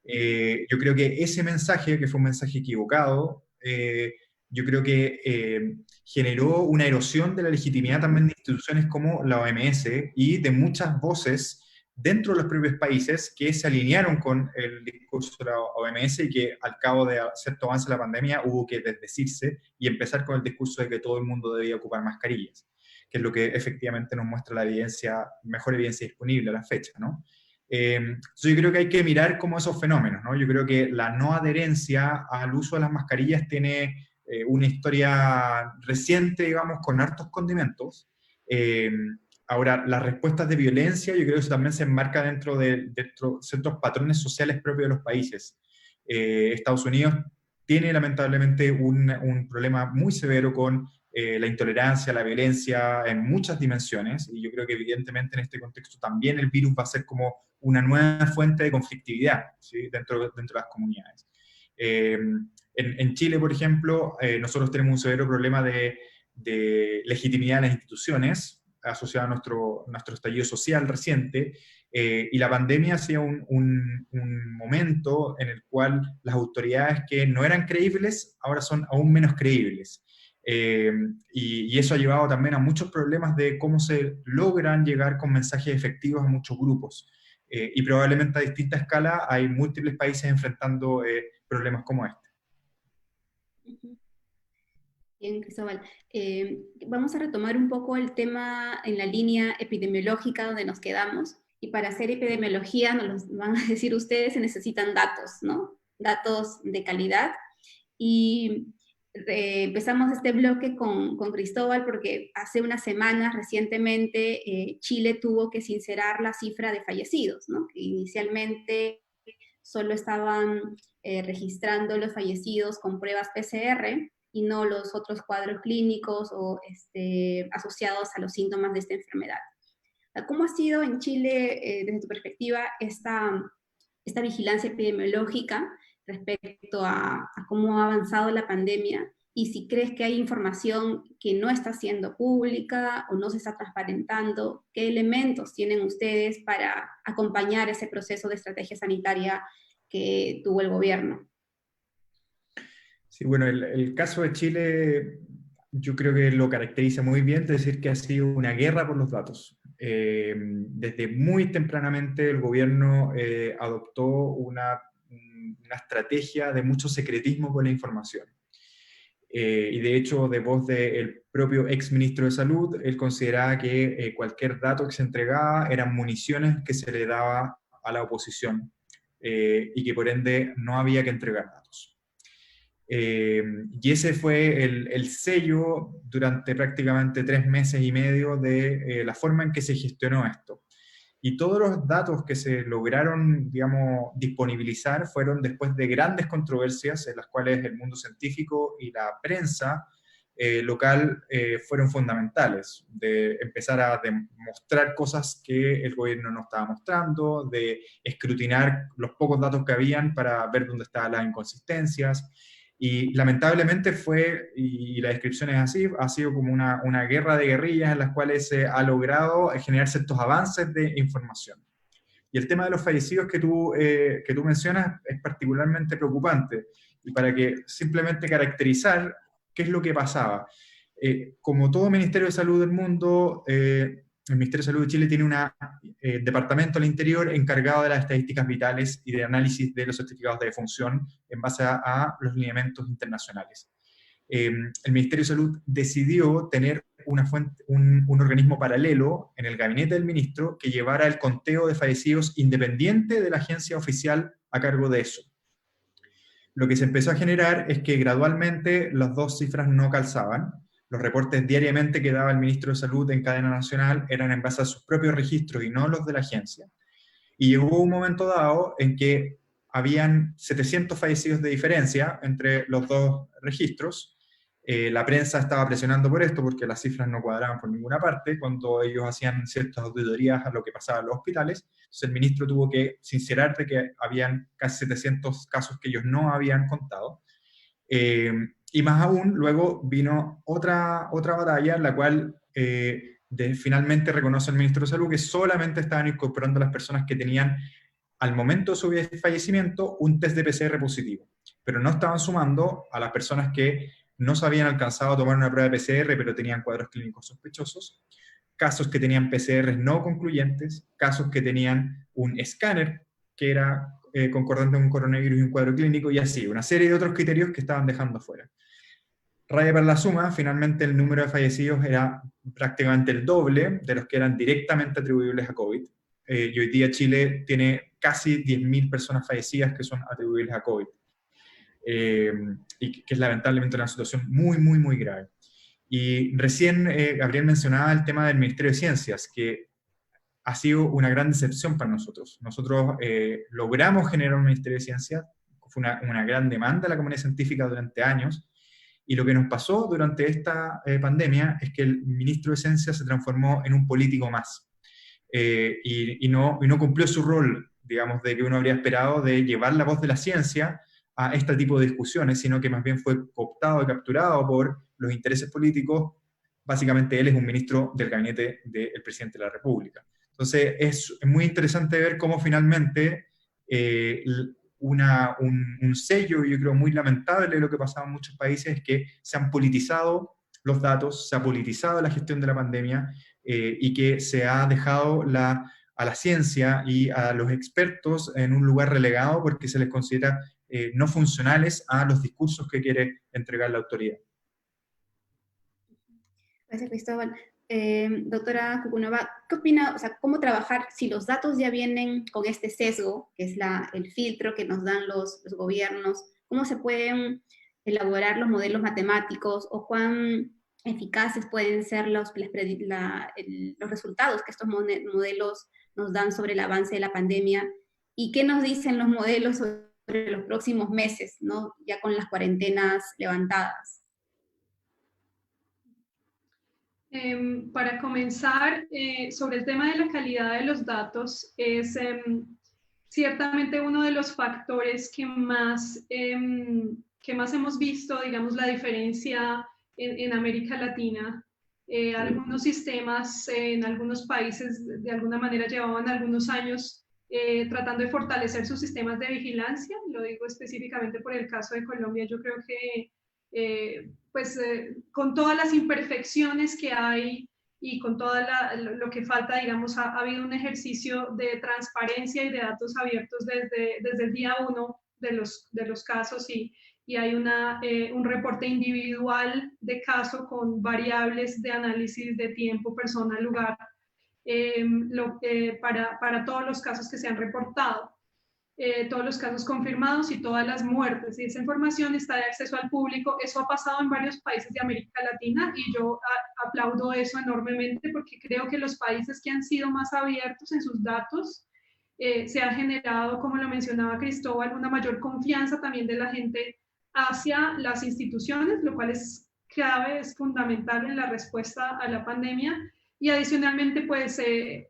Yo creo que ese mensaje, que fue un mensaje equivocado, yo creo que generó una erosión de la legitimidad también de instituciones como la OMS y de muchas voces dentro de los propios países que se alinearon con el discurso de la OMS y que al cabo de cierto avance de la pandemia hubo que desdecirse y empezar con el discurso de que todo el mundo debía ocupar mascarillas, que es lo que efectivamente nos muestra la evidencia, mejor evidencia disponible a la fecha, ¿no? Yo creo que hay que mirar como esos fenómenos, ¿no? Yo creo que la no adherencia al uso de las mascarillas tiene una historia reciente, digamos, con hartos condimentos. Ahora, las respuestas de violencia, yo creo que eso también se enmarca dentro de ciertos patrones sociales propios de los países. Estados Unidos tiene lamentablemente un problema muy severo con la intolerancia, la violencia en muchas dimensiones, y yo creo que evidentemente en este contexto también el virus va a ser como una nueva fuente de conflictividad, ¿sí? dentro de las comunidades. En Chile, por ejemplo, nosotros tenemos un severo problema de legitimidad de las instituciones, asociado a nuestro estallido social reciente, y la pandemia ha sido un momento en el cual las autoridades que no eran creíbles ahora son aún menos creíbles. Y eso ha llevado también a muchos problemas de cómo se logran llegar con mensajes efectivos a muchos grupos. Y probablemente a distinta escala hay múltiples países enfrentando problemas como este. Bien, Cristóbal. Vamos a retomar un poco el tema en la línea epidemiológica donde nos quedamos. Y para hacer epidemiología, nos lo van a decir ustedes, se necesitan datos, ¿no? Datos de calidad. Y empezamos este bloque con Cristóbal porque hace unas semanas, recientemente, Chile tuvo que sincerar la cifra de fallecidos, ¿no? Que inicialmente solo estaban registrando los fallecidos con pruebas PCR y no los otros cuadros clínicos o asociados a los síntomas de esta enfermedad. ¿Cómo ha sido en Chile, desde tu perspectiva, esta vigilancia epidemiológica respecto a cómo ha avanzado la pandemia? Y si crees que hay información que no está siendo pública o no se está transparentando, ¿qué elementos tienen ustedes para acompañar ese proceso de estrategia sanitaria que tuvo el gobierno? Sí, bueno, el caso de Chile yo creo que lo caracteriza muy bien, es decir, que ha sido una guerra por los datos. Desde muy tempranamente el gobierno adoptó una estrategia de mucho secretismo con la información. Y de hecho, de voz del propio ex ministro de Salud, él consideraba que cualquier dato que se entregaba eran municiones que se le daba a la oposición y que por ende no había que entregar datos. Y ese fue el sello durante prácticamente 3 meses y medio de la forma en que se gestionó esto. Y todos los datos que se lograron, digamos, disponibilizar fueron después de grandes controversias en las cuales el mundo científico y la prensa local fueron fundamentales, de empezar a demostrar cosas que el gobierno no estaba mostrando, de escrutinar los pocos datos que habían para ver dónde estaban las inconsistencias. Y lamentablemente y la descripción es así, ha sido como una guerra de guerrillas en las cuales se ha logrado generar ciertos avances de información. Y el tema de los fallecidos que tú mencionas es particularmente preocupante. Y para que simplemente caracterizar qué es lo que pasaba. Como todo Ministerio de Salud del mundo, el Ministerio de Salud de Chile tiene un departamento al interior encargado de las estadísticas vitales y de análisis de los certificados de defunción en base a los lineamientos internacionales. El Ministerio de Salud decidió tener un organismo paralelo en el gabinete del ministro que llevara el conteo de fallecidos independiente de la agencia oficial a cargo de eso. Lo que se empezó a generar es que gradualmente las dos cifras no calzaban. Los reportes diariamente que daba el ministro de Salud en cadena nacional eran en base a sus propios registros y no los de la agencia. Y llegó un momento dado en que habían 700 fallecidos de diferencia entre los dos registros. La prensa estaba presionando por esto porque las cifras no cuadraban por ninguna parte cuando ellos hacían ciertas auditorías a lo que pasaba en los hospitales. Entonces el ministro tuvo que sincerar de que habían casi 700 casos que ellos no habían contado. Y más aún, luego vino otra batalla en la cual finalmente reconoce el ministro de Salud que solamente estaban incorporando a las personas que tenían al momento de su fallecimiento un test de PCR positivo, pero no estaban sumando a las personas que no se habían alcanzado a tomar una prueba de PCR, pero tenían cuadros clínicos sospechosos, casos que tenían PCR no concluyentes, casos que tenían un escáner que era concordante con un coronavirus y un cuadro clínico, y así, una serie de otros criterios que estaban dejando fuera. Raya para la suma, finalmente el número de fallecidos era prácticamente el doble de los que eran directamente atribuibles a COVID. Y hoy día Chile tiene casi 10.000 personas fallecidas que son atribuibles a COVID. Y que es lamentablemente una situación muy, muy, muy grave. Y recién Gabriel mencionaba el tema del Ministerio de Ciencias, que ha sido una gran decepción para nosotros. Nosotros logramos generar un Ministerio de Ciencias, fue una gran demanda de la comunidad científica durante años, y lo que nos pasó durante esta pandemia es que el ministro de Ciencias se transformó en un político más, y no cumplió su rol, digamos, de que uno habría esperado de llevar la voz de la ciencia a este tipo de discusiones, sino que más bien fue cooptado y capturado por los intereses políticos. Básicamente él es un ministro del gabinete del presidente de la República. Entonces es muy interesante ver cómo finalmente un sello, yo creo, muy lamentable de lo que pasaba en muchos países es que se han politizado los datos, se ha politizado la gestión de la pandemia, y que se ha dejado a la ciencia y a los expertos en un lugar relegado porque se les considera no funcionales a los discursos que quiere entregar la autoridad. Gracias, Cristóbal. Doctora Cucunova, ¿qué opina? O sea, ¿cómo trabajar si los datos ya vienen con este sesgo, que es el filtro que nos dan los gobiernos? ¿Cómo se pueden elaborar los modelos matemáticos o cuán eficaces pueden ser los resultados que estos modelos nos dan sobre el avance de la pandemia? ¿Y qué nos dicen los modelos sobre los próximos meses, ¿no? Ya con las cuarentenas levantadas? Para comenzar, sobre el tema de la calidad de los datos, es ciertamente uno de los factores que más hemos visto, digamos, la diferencia en América Latina. Algunos sistemas en algunos países de alguna manera llevaban algunos años tratando de fortalecer sus sistemas de vigilancia. Lo digo específicamente por el caso de Colombia. Yo creo que con todas las imperfecciones que hay y con todo lo que falta, digamos, ha habido un ejercicio de transparencia y de datos abiertos desde el día 1 de los casos, y hay un reporte individual de caso con variables de análisis de tiempo, persona, lugar, para todos los casos que se han reportado. Todos los casos confirmados y todas las muertes, y esa información está de acceso al público. Eso ha pasado en varios países de América Latina y yo aplaudo eso enormemente, porque creo que los países que han sido más abiertos en sus datos se ha generado, como lo mencionaba Cristóbal, una mayor confianza también de la gente hacia las instituciones, lo cual es clave, es fundamental en la respuesta a la pandemia. Y adicionalmente, pues,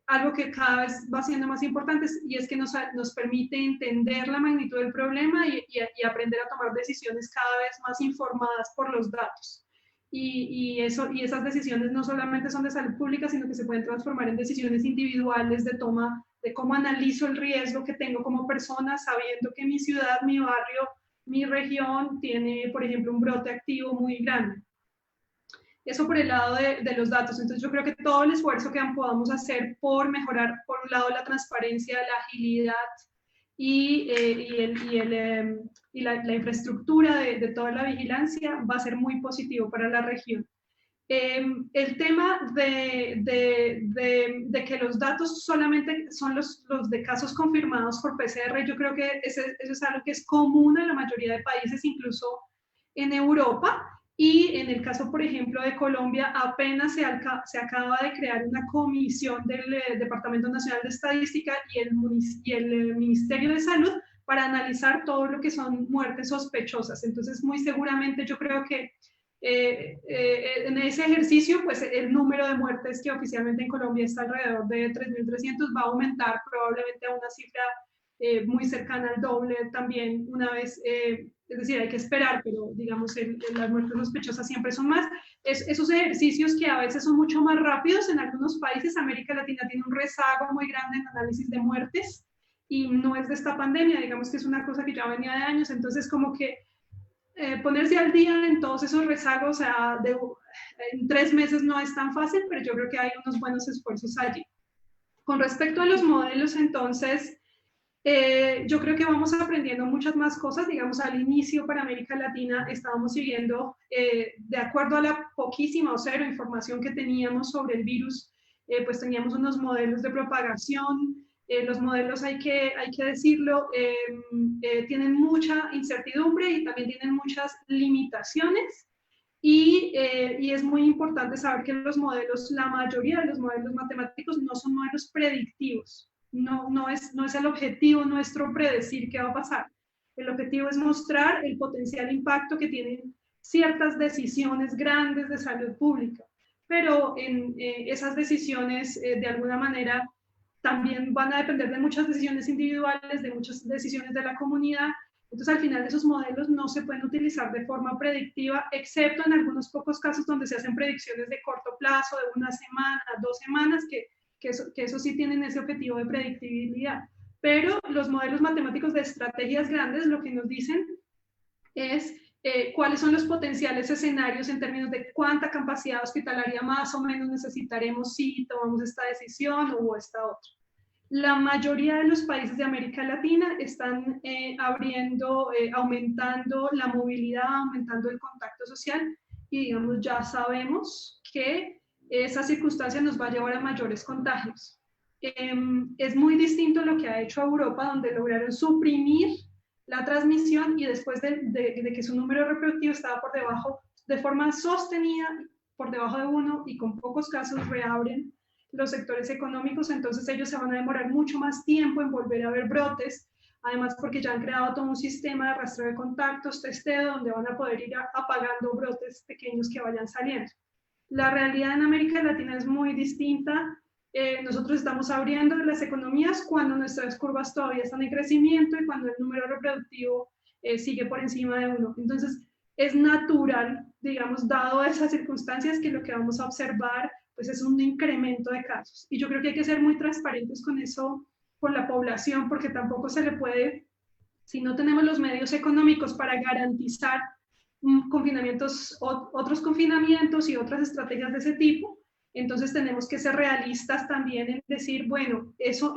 algo que cada vez va siendo más importante, y es que nos permite entender la magnitud del problema y aprender a tomar decisiones cada vez más informadas por los datos. Y esas decisiones no solamente son de salud pública, sino que se pueden transformar en decisiones individuales de toma, de cómo analizo el riesgo que tengo como persona, sabiendo que mi ciudad, mi barrio, mi región tiene, por ejemplo, un brote activo muy grande. Eso por el lado de los datos. Entonces yo creo que todo el esfuerzo que podamos hacer por mejorar, por un lado, la transparencia, la agilidad y la infraestructura de toda la vigilancia va a ser muy positivo para la región. El tema de que los datos solamente son los de casos confirmados por PCR, yo creo que eso es algo que es común en la mayoría de países, incluso en Europa. Y en el caso, por ejemplo, de Colombia, apenas se acaba de crear una comisión del Departamento Nacional de Estadística y el Ministerio de Salud para analizar todo lo que son muertes sospechosas. Entonces, muy seguramente yo creo que en ese ejercicio, pues el número de muertes que oficialmente en Colombia está alrededor de 3.300 va a aumentar probablemente a una cifra muy cercana al doble también una vez, es decir, hay que esperar, pero digamos las muertes sospechosas siempre son más. Esos ejercicios que a veces son mucho más rápidos en algunos países, América Latina tiene un rezago muy grande en análisis de muertes y no es de esta pandemia, digamos que es una cosa que ya venía de años, entonces como que ponerse al día en todos esos rezagos, o sea, en 3 meses no es tan fácil, pero yo creo que hay unos buenos esfuerzos allí. Con respecto a los modelos, entonces, yo creo que vamos aprendiendo muchas más cosas. Digamos, al inicio para América Latina estábamos siguiendo, de acuerdo a la poquísima o cero información que teníamos sobre el virus, pues teníamos unos modelos de propagación. Los modelos, hay que decirlo, tienen mucha incertidumbre y también tienen muchas limitaciones. Y es muy importante saber que los modelos, la mayoría de los modelos matemáticos no son modelos predictivos. No es el objetivo nuestro predecir qué va a pasar. El objetivo es mostrar el potencial impacto que tienen ciertas decisiones grandes de salud pública. Pero esas decisiones, de alguna manera, también van a depender de muchas decisiones individuales, de muchas decisiones de la comunidad. Entonces, al final, esos modelos no se pueden utilizar de forma predictiva, excepto en algunos pocos casos donde se hacen predicciones de corto plazo, de 1 semana, 2 semanas, que eso sí tienen ese objetivo de predictibilidad. Pero los modelos matemáticos de estrategias grandes lo que nos dicen es cuáles son los potenciales escenarios en términos de cuánta capacidad hospitalaria más o menos necesitaremos si tomamos esta decisión o esta otra. La mayoría de los países de América Latina están aumentando la movilidad, aumentando el contacto social y digamos ya sabemos que esa circunstancia nos va a llevar a mayores contagios. Es muy distinto lo que ha hecho Europa, donde lograron suprimir la transmisión y después de que su número reproductivo estaba por debajo, de forma sostenida, por debajo de 1 y con pocos casos reabren los sectores económicos, entonces ellos se van a demorar mucho más tiempo en volver a ver brotes, además porque ya han creado todo un sistema de rastreo de contactos, testeo, donde van a poder ir apagando brotes pequeños que vayan saliendo. La realidad en América Latina es muy distinta. Nosotros estamos abriendo las economías cuando nuestras curvas todavía están en crecimiento y cuando el número reproductivo sigue por encima de 1. Entonces, es natural, digamos, dado esas circunstancias, que lo que vamos a observar pues es un incremento de casos. Y yo creo que hay que ser muy transparentes con eso, con la población, porque tampoco se le puede, si no tenemos los medios económicos para garantizar confinamientos, otros confinamientos y otras estrategias de ese tipo, entonces tenemos que ser realistas también en decir, bueno, eso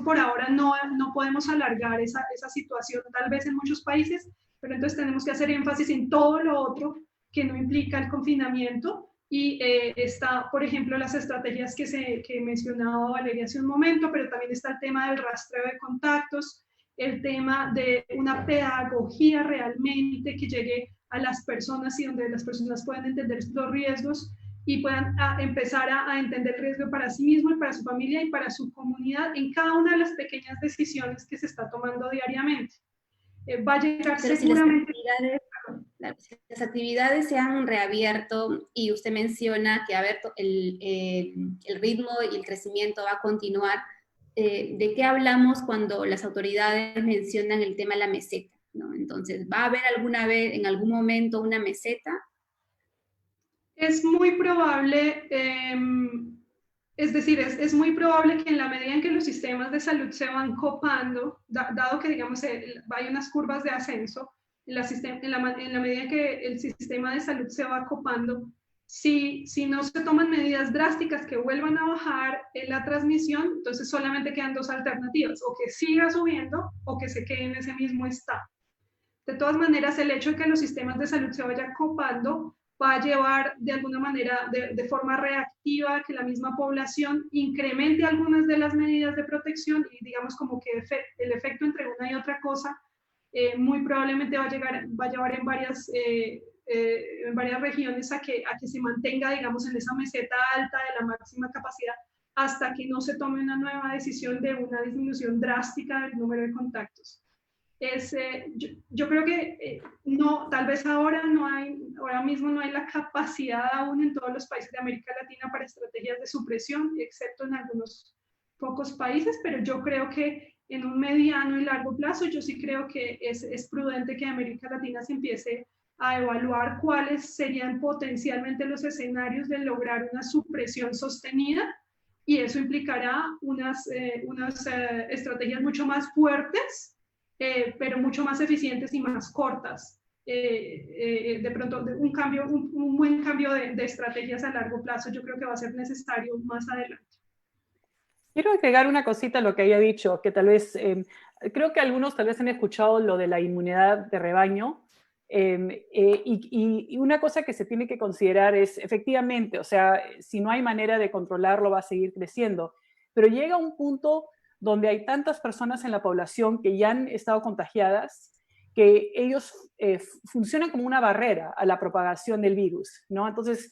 por ahora no podemos alargar esa situación tal vez en muchos países, pero entonces tenemos que hacer énfasis en todo lo otro que no implica el confinamiento. Y está, por ejemplo, las estrategias que mencionaba Valeria hace un momento, pero también está el tema del rastreo de contactos, el tema de una pedagogía realmente que llegue a las personas y donde las personas puedan entender los riesgos y puedan empezar a entender el riesgo para sí mismo y para su familia y para su comunidad en cada una de las pequeñas decisiones que se está tomando diariamente. Va a llegar pero seguramente... Si las actividades se han reabierto y usted menciona que el ritmo y el crecimiento va a continuar, ¿de qué hablamos cuando las autoridades mencionan el tema de la meseta, ¿no? Entonces, ¿va a haber alguna vez, en algún momento, una meseta? Es muy probable, es decir, es muy probable que en la medida en que los sistemas de salud se van copando, dado que, digamos, hay unas curvas de ascenso, en la medida que el sistema de salud se va copando, si no se toman medidas drásticas que vuelvan a bajar la transmisión, entonces solamente quedan 2 alternativas, o que siga subiendo o que se quede en ese mismo estado. De todas maneras, el hecho de que los sistemas de salud se vayan copando va a llevar de alguna manera, de forma reactiva, que la misma población incremente algunas de las medidas de protección y digamos como que el efecto entre una y otra cosa muy probablemente va a llevar en varias regiones a que se mantenga, digamos, en esa meseta alta de la máxima capacidad hasta que no se tome una nueva decisión de una disminución drástica del número de contactos. yo creo que no, tal vez ahora mismo no hay la capacidad aún en todos los países de América Latina para estrategias de supresión, excepto en algunos pocos países, pero yo creo que en un mediano y largo plazo, yo sí creo que es prudente que América Latina se empiece a evaluar cuáles serían potencialmente los escenarios de lograr una supresión sostenida, y eso implicará unas estrategias mucho más fuertes, pero mucho más eficientes y más cortas. De pronto, un buen cambio de estrategias a largo plazo yo creo que va a ser necesario más adelante. Quiero agregar una cosita a lo que había dicho, que tal vez, creo que algunos tal vez han escuchado lo de la inmunidad de rebaño, y una cosa que se tiene que considerar es, efectivamente, o sea, si no hay manera de controlarlo va a seguir creciendo, pero llega un punto donde hay tantas personas en la población que ya han estado contagiadas, que ellos funcionan como una barrera a la propagación del virus, ¿no? Entonces,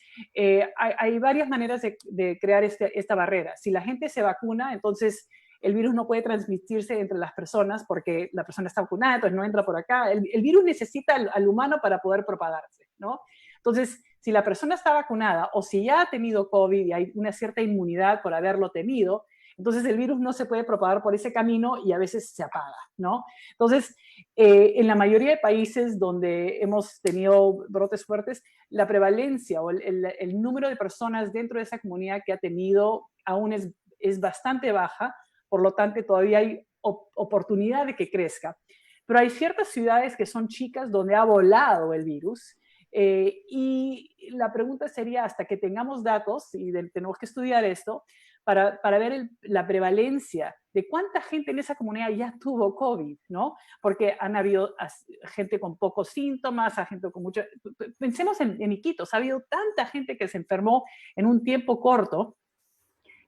hay varias maneras de crear esta barrera. Si la gente se vacuna, entonces el virus no puede transmitirse entre las personas porque la persona está vacunada, entonces no entra por acá. El virus necesita al humano para poder propagarse, ¿no? Entonces, si la persona está vacunada o si ya ha tenido COVID y hay una cierta inmunidad por haberlo tenido, entonces el virus no se puede propagar por ese camino y a veces se apaga, ¿no? Entonces, en la mayoría de países donde hemos tenido brotes fuertes, la prevalencia o el número de personas dentro de esa comunidad que ha tenido aún es bastante baja, por lo tanto todavía hay oportunidad de que crezca. Pero hay ciertas ciudades que son chicas donde ha volado el virus, y la pregunta sería, hasta que tengamos datos, y tenemos que estudiar esto, para ver la prevalencia de cuánta gente en esa comunidad ya tuvo COVID, ¿no? Porque han habido gente con pocos síntomas, a gente con mucho... Pensemos en Iquitos, ha habido tanta gente que se enfermó en un tiempo corto,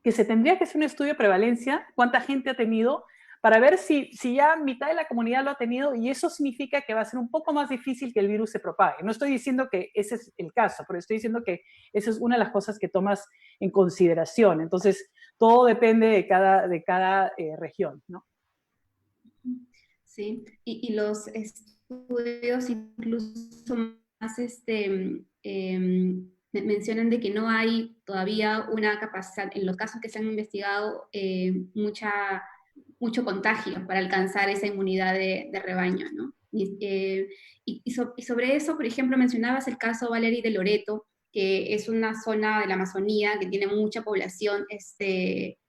que se tendría que hacer un estudio de prevalencia, cuánta gente ha tenido, para ver si ya mitad de la comunidad lo ha tenido, y eso significa que va a ser un poco más difícil que el virus se propague. No estoy diciendo que ese es el caso, pero estoy diciendo que esa es una de las cosas que tomas en consideración. Entonces, todo depende de cada región, ¿no? Sí, y los estudios incluso más mencionan de que no hay todavía una capacidad, en los casos que se han investigado, mucho contagio para alcanzar esa inmunidad de rebaño, ¿no? Y sobre eso, por ejemplo, mencionabas el caso, Valerie, de Loreto, que es una zona de la Amazonía que tiene mucha población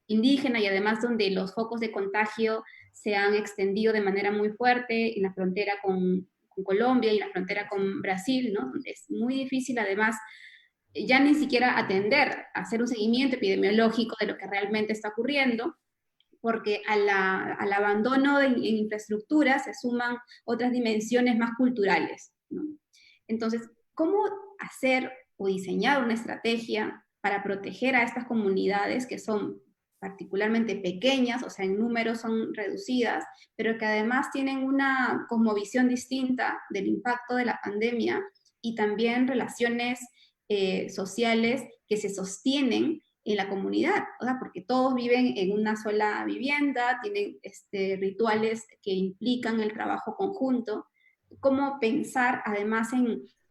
indígena, y además donde los focos de contagio se han extendido de manera muy fuerte en la frontera con Colombia y en la frontera con Brasil, ¿no? Donde es muy difícil además ya ni siquiera hacer un seguimiento epidemiológico de lo que realmente está ocurriendo, porque al abandono en infraestructura se suman otras dimensiones más culturales, ¿no? Entonces, ¿cómo hacer o diseñar una estrategia para proteger a estas comunidades que son particularmente pequeñas, o sea, en números son reducidas, pero que además tienen una cosmovisión distinta del impacto de la pandemia, y también relaciones sociales que se sostienen en la comunidad, o sea, porque todos viven en una sola vivienda, tienen rituales que implican el trabajo conjunto? ¿Cómo pensar además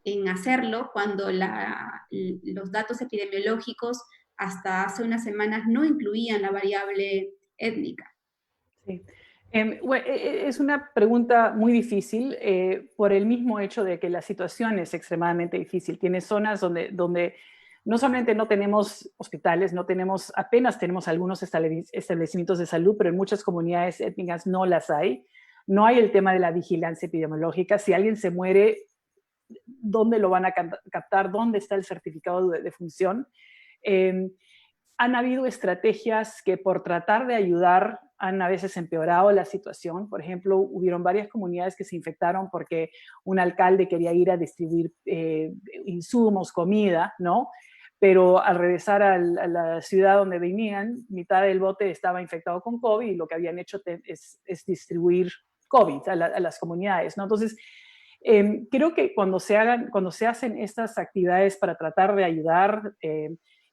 en hacerlo cuando los datos epidemiológicos hasta hace unas semanas no incluían la variable étnica? Sí. Bueno, es una pregunta muy difícil, por el mismo hecho de que la situación es extremadamente difícil. Tiene zonas donde no solamente no tenemos hospitales, apenas tenemos algunos establecimientos de salud, pero en muchas comunidades étnicas no las hay. No hay el tema de la vigilancia epidemiológica. Si alguien se muere, ¿dónde lo van a captar? ¿Dónde está el certificado de función? Han habido estrategias que, por tratar de ayudar, han a veces empeorado la situación. Por ejemplo, hubieron varias comunidades que se infectaron porque un alcalde quería ir a distribuir insumos, comida, ¿no? Pero al regresar a la ciudad donde venían, mitad del bote estaba infectado con COVID, y lo que habían hecho es distribuir COVID a las comunidades, ¿no? Entonces, creo que cuando se hacen estas actividades para tratar de ayudar,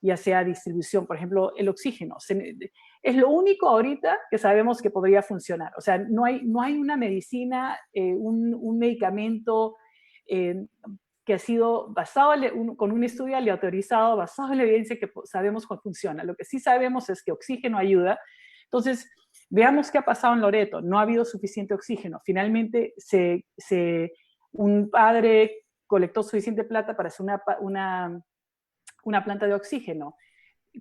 ya sea distribución, por ejemplo, el oxígeno. Es lo único ahorita que sabemos que podría funcionar. O sea, no hay una medicina, un medicamento que ha sido basado con un estudio aleatorizado, basado en la evidencia que sabemos que funciona. Lo que sí sabemos es que oxígeno ayuda. Entonces, veamos qué ha pasado en Loreto. No ha habido suficiente oxígeno. Finalmente, un padre colectó suficiente plata para hacer una planta de oxígeno.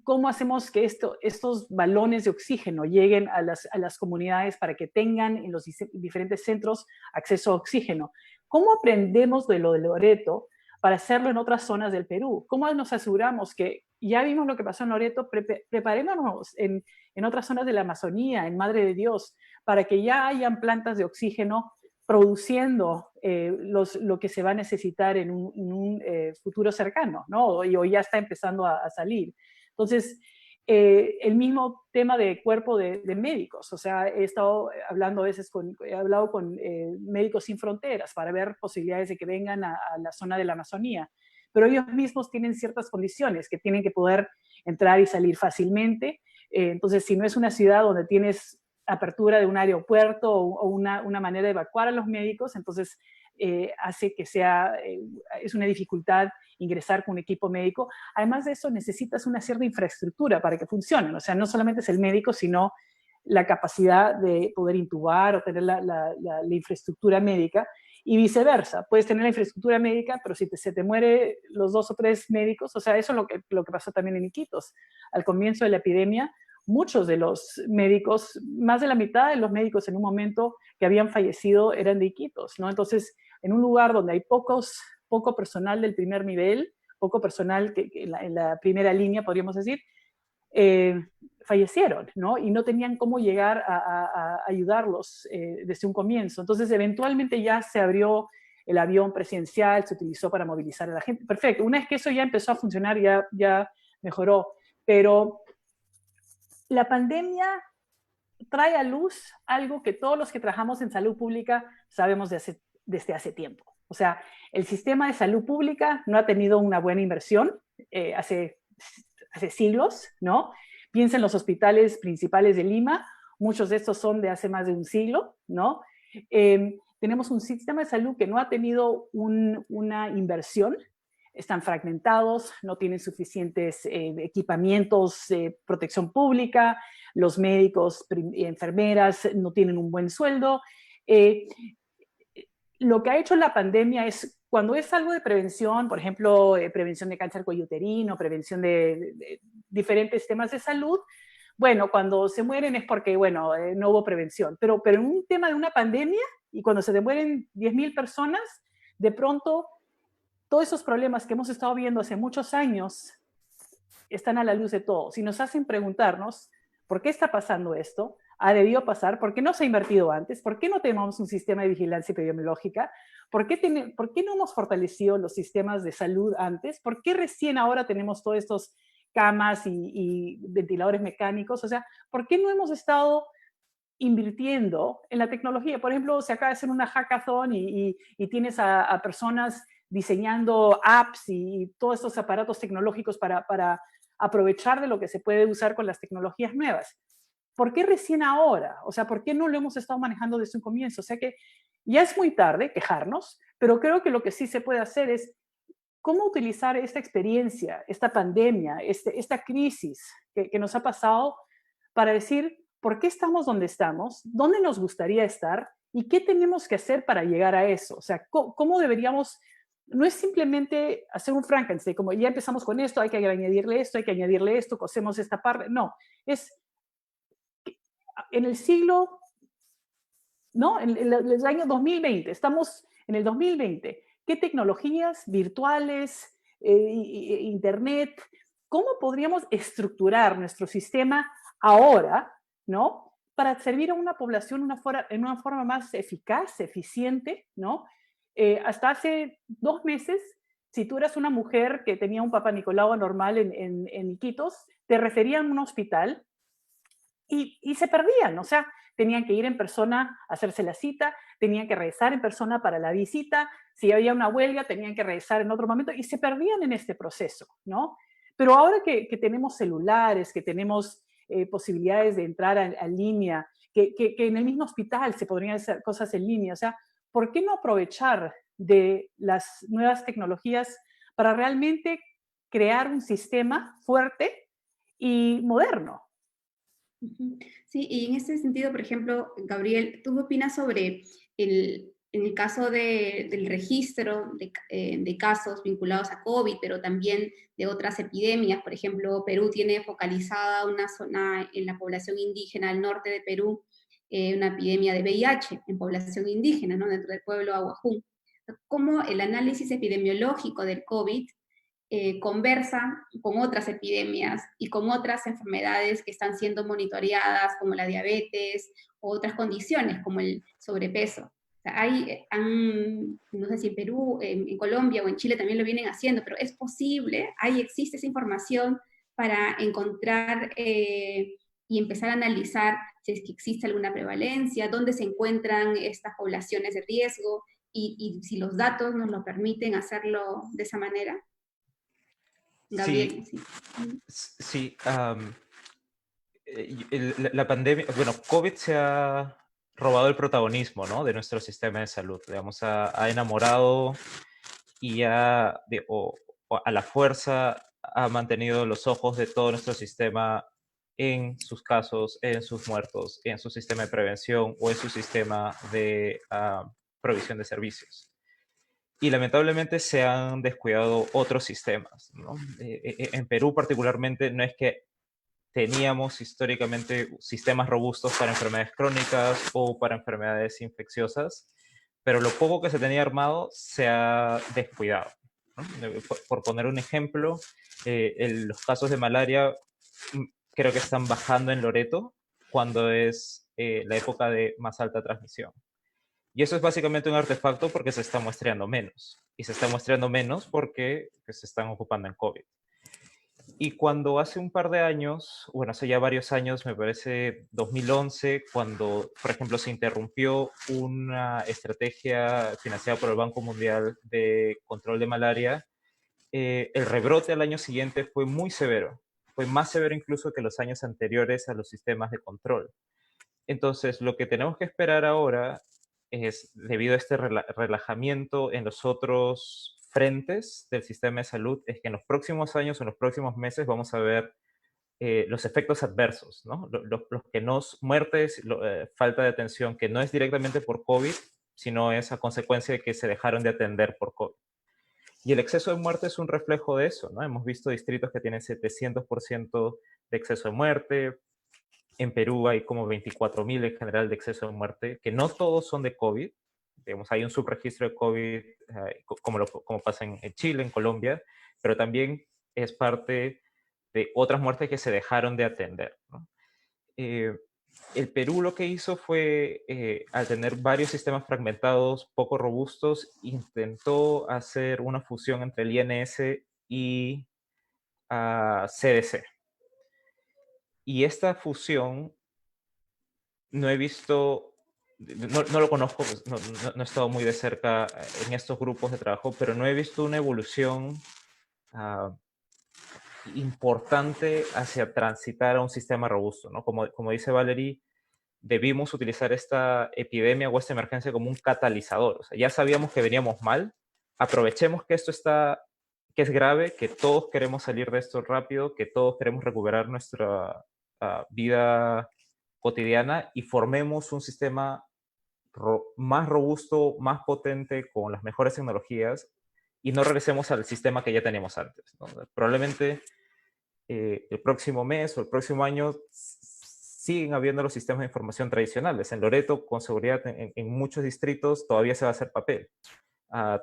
¿Cómo hacemos que estos balones de oxígeno lleguen a las comunidades para que tengan en los diferentes centros acceso a oxígeno? ¿Cómo aprendemos de lo de Loreto para hacerlo en otras zonas del Perú? ¿Cómo nos aseguramos que ya vimos lo que pasó en Loreto, preparémonos en otras zonas de la Amazonía, en Madre de Dios, para que ya hayan plantas de oxígeno produciendo lo que se va a necesitar en un futuro cercano, ¿no? O ya está empezando a salir. Entonces, el mismo tema de cuerpo de médicos, o sea, he estado hablando a veces he hablado con Médicos Sin Fronteras para ver posibilidades de que vengan a la zona de la Amazonía, pero ellos mismos tienen ciertas condiciones que tienen que poder entrar y salir fácilmente. Entonces, si no es una ciudad donde tienes apertura de un aeropuerto o una manera de evacuar a los médicos, entonces hace que es una dificultad ingresar con un equipo médico. Además de eso, necesitas una cierta infraestructura para que funcionen. O sea, no solamente es el médico, sino la capacidad de poder intubar o tener la infraestructura médica y viceversa. Puedes tener la infraestructura médica, pero si se te muere los 2 o 3 médicos, o sea, eso es lo que pasó también en Iquitos. Al comienzo de la epidemia, muchos de los médicos, más de la mitad de los médicos en un momento que habían fallecido eran de Iquitos, ¿no? Entonces, en un lugar donde hay poco personal del primer nivel, poco personal en la primera línea, podríamos decir, fallecieron, ¿no? Y no tenían cómo llegar a ayudarlos desde un comienzo. Entonces, eventualmente ya se abrió el avión presidencial, se utilizó para movilizar a la gente. Perfecto. Una vez que eso ya empezó a funcionar, ya mejoró. Pero la pandemia trae a luz algo que todos los que trabajamos en salud pública sabemos desde hace tiempo. O sea, el sistema de salud pública no ha tenido una buena inversión hace siglos, ¿no? Piensa en los hospitales principales de Lima, muchos de estos son de hace más de un siglo, ¿no? Tenemos un sistema de salud que no ha tenido una inversión, están fragmentados, no tienen suficientes equipamientos de protección pública, los médicos y enfermeras no tienen un buen sueldo. Lo que ha hecho la pandemia es, cuando es algo de prevención, por ejemplo, prevención de cáncer cuello uterino, prevención de diferentes temas de salud, bueno, cuando se mueren es porque, bueno, no hubo prevención. Pero en un tema de una pandemia, y cuando se te mueren 10.000 personas, de pronto todos esos problemas que hemos estado viendo hace muchos años están a la luz de todos y nos hacen preguntarnos, ¿por qué está pasando esto? ¿Ha debido pasar? ¿Por qué no se ha invertido antes? ¿Por qué no tenemos un sistema de vigilancia epidemiológica? ¿Por qué no hemos fortalecido los sistemas de salud antes? ¿Por qué recién ahora tenemos todos estos camas y ventiladores mecánicos? O sea, ¿por qué no hemos estado invirtiendo en la tecnología? Por ejemplo, se acaba de hacer una hackathon y tienes a personas diseñando apps y todos estos aparatos tecnológicos para aprovechar de lo que se puede usar con las tecnologías nuevas. ¿Por qué recién ahora? O sea, ¿por qué no lo hemos estado manejando desde un comienzo? O sea que ya es muy tarde quejarnos, pero creo que lo que sí se puede hacer es cómo utilizar esta experiencia, esta pandemia, esta crisis que nos ha pasado para decir por qué estamos donde estamos, dónde nos gustaría estar y qué tenemos que hacer para llegar a eso. O sea, cómo deberíamos... No es simplemente hacer un Frankenstein, como ya empezamos con esto, hay que añadirle esto, hay que añadirle esto, cosemos esta parte. No, es en el siglo, ¿no? En el año 2020, estamos en el 2020. ¿Qué tecnologías virtuales, internet, cómo podríamos estructurar nuestro sistema ahora, ¿no? Para servir a una población en una forma más eficaz, eficiente, ¿no? Hasta hace 2 meses, si tú eras una mujer que tenía un Papa Nicolau anormal en Iquitos, te referían a un hospital y se perdían. O sea, tenían que ir en persona a hacerse la cita, tenían que regresar en persona para la visita, si había una huelga, tenían que regresar en otro momento y se perdían en este proceso, ¿no? Pero ahora que tenemos celulares, que tenemos posibilidades de entrar a línea, que en el mismo hospital se podrían hacer cosas en línea, o sea, ¿por qué no aprovechar de las nuevas tecnologías para realmente crear un sistema fuerte y moderno? Sí, y en ese sentido, por ejemplo, Gabriel, ¿tú qué opinas sobre en el caso del registro de casos vinculados a COVID, pero también de otras epidemias? Por ejemplo, Perú tiene focalizada una zona en la población indígena al norte de Perú, una epidemia de VIH en población indígena, ¿no? Dentro del pueblo Aguajún. ¿Cómo el análisis epidemiológico del COVID conversa con otras epidemias y con otras enfermedades que están siendo monitoreadas, como la diabetes o otras condiciones, como el sobrepeso? O sea, no sé si en Perú, en Colombia o en Chile también lo vienen haciendo, pero es posible, existe esa información para encontrar y empezar a analizar si es que existe alguna prevalencia, dónde se encuentran estas poblaciones de riesgo y si los datos nos lo permiten hacerlo de esa manera. Sí, Gabriel, sí. sí. La pandemia, bueno, COVID se ha robado el protagonismo, ¿no?, de nuestro sistema de salud. Digamos, ha enamorado y o a la fuerza ha mantenido los ojos de todo nuestro sistema en sus casos, en sus muertos, en su sistema de prevención o en su sistema de provisión de servicios. Y lamentablemente se han descuidado otros sistemas, ¿no? En Perú particularmente no es que teníamos históricamente sistemas robustos para enfermedades crónicas o para enfermedades infecciosas, pero lo poco que se tenía armado se ha descuidado, ¿no? Por poner un ejemplo, los casos de malaria creo que están bajando en Loreto cuando es la época de más alta transmisión. Y eso es básicamente un artefacto porque se está muestreando menos. Y se está muestreando menos porque pues, se están ocupando en COVID. Y cuando hace un par de años, bueno, hace ya varios años, me parece 2011, cuando, por ejemplo, se interrumpió una estrategia financiada por el Banco Mundial de control de malaria, el rebrote al año siguiente fue muy severo. Fue más severo incluso que los años anteriores a los sistemas de control. Entonces, lo que tenemos que esperar ahora es, debido a este relajamiento en los otros frentes del sistema de salud, es que en los próximos años o en los próximos meses vamos a ver los efectos adversos, ¿no? Los que nos, muertes, falta de atención, que no es directamente por COVID, sino es a consecuencia de que se dejaron de atender por COVID. Y el exceso de muerte es un reflejo de eso, ¿no? Hemos visto distritos que tienen 700% de exceso de muerte. En Perú hay como 24.000 en general de exceso de muerte, que no todos son de COVID. Digamos, hay un subregistro de COVID, como pasa en Chile, en Colombia, pero también es parte de otras muertes que se dejaron de atender, ¿no? El Perú lo que hizo fue, al tener varios sistemas fragmentados, poco robustos, intentó hacer una fusión entre el INS y CDC. Y esta fusión no he visto, no lo conozco, pues, no he estado muy de cerca en estos grupos de trabajo, pero no he visto una evolución importante hacia transitar a un sistema robusto, ¿no? Como dice Valerie, debimos utilizar esta epidemia o esta emergencia como un catalizador. O sea, ya sabíamos que veníamos mal, aprovechemos que esto que es grave, que todos queremos salir de esto rápido, que todos queremos recuperar nuestra vida cotidiana y formemos un sistema más robusto, más potente, con las mejores tecnologías y no regresemos al sistema que ya teníamos antes, ¿no? Probablemente el próximo mes o el próximo año siguen habiendo los sistemas de información tradicionales. En Loreto, con seguridad, en muchos distritos todavía se va a hacer papel.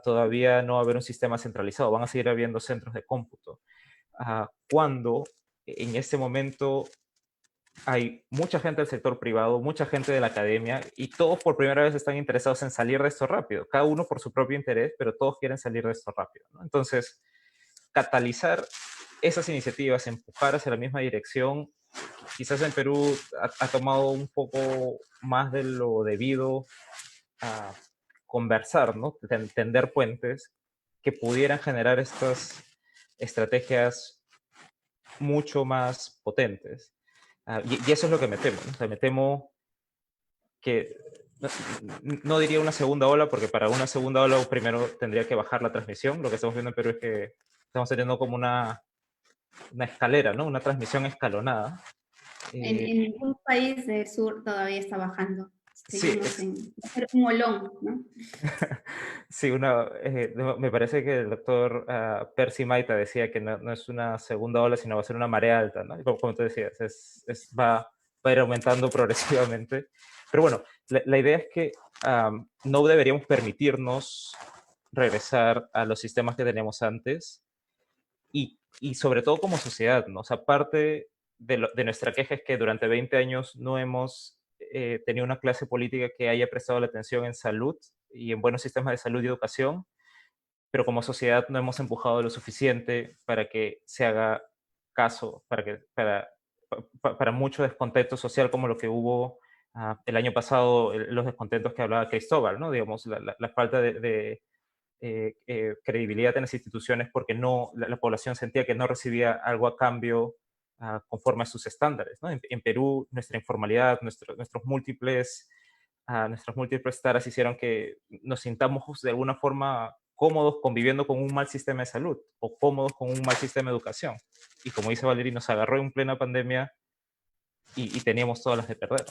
Todavía no va a haber un sistema centralizado, van a seguir habiendo centros de cómputo. Cuando en este momento hay mucha gente del sector privado, mucha gente de la academia, y todos por primera vez están interesados en salir de esto rápido, cada uno por su propio interés, pero todos quieren salir de esto rápido, ¿no? Entonces, catalizar esas iniciativas, empujar hacia la misma dirección, quizás en Perú ha tomado un poco más de lo debido a conversar, ¿no? Tender puentes que pudieran generar estas estrategias mucho más potentes. Y eso es lo que me temo, ¿no? O sea, me temo que, no, no diría una segunda ola, porque para una segunda ola primero tendría que bajar la transmisión. Lo que estamos viendo en Perú es que estamos teniendo como una escalera, ¿no? Una transmisión escalonada. En ningún país del sur todavía está bajando. Sí, Seguimos en un olón, ¿no? sí, me parece que el doctor Percy Maita decía que no es una segunda ola, sino va a ser una marea alta, ¿no? Y como tú decías, va a ir aumentando progresivamente. Pero bueno, la idea es que no deberíamos permitirnos regresar a los sistemas que teníamos antes y sobre todo como sociedad, ¿no? O sea, parte de nuestra queja es que durante 20 años no hemos tenido una clase política que haya prestado la atención en salud y en buenos sistemas de salud y educación, pero como sociedad no hemos empujado lo suficiente para que se haga caso, para mucho descontento social como lo que hubo el año pasado, los descontentos que hablaba Cristóbal, ¿no? Digamos, la falta de credibilidad en las instituciones porque la población sentía que no recibía algo a cambio conforme a sus estándares, ¿no? En Perú, nuestra informalidad, nuestras múltiples taras hicieron que nos sintamos de alguna forma cómodos conviviendo con un mal sistema de salud o cómodos con un mal sistema de educación. Y como dice Valerie, nos agarró en plena pandemia y teníamos todas las de perder.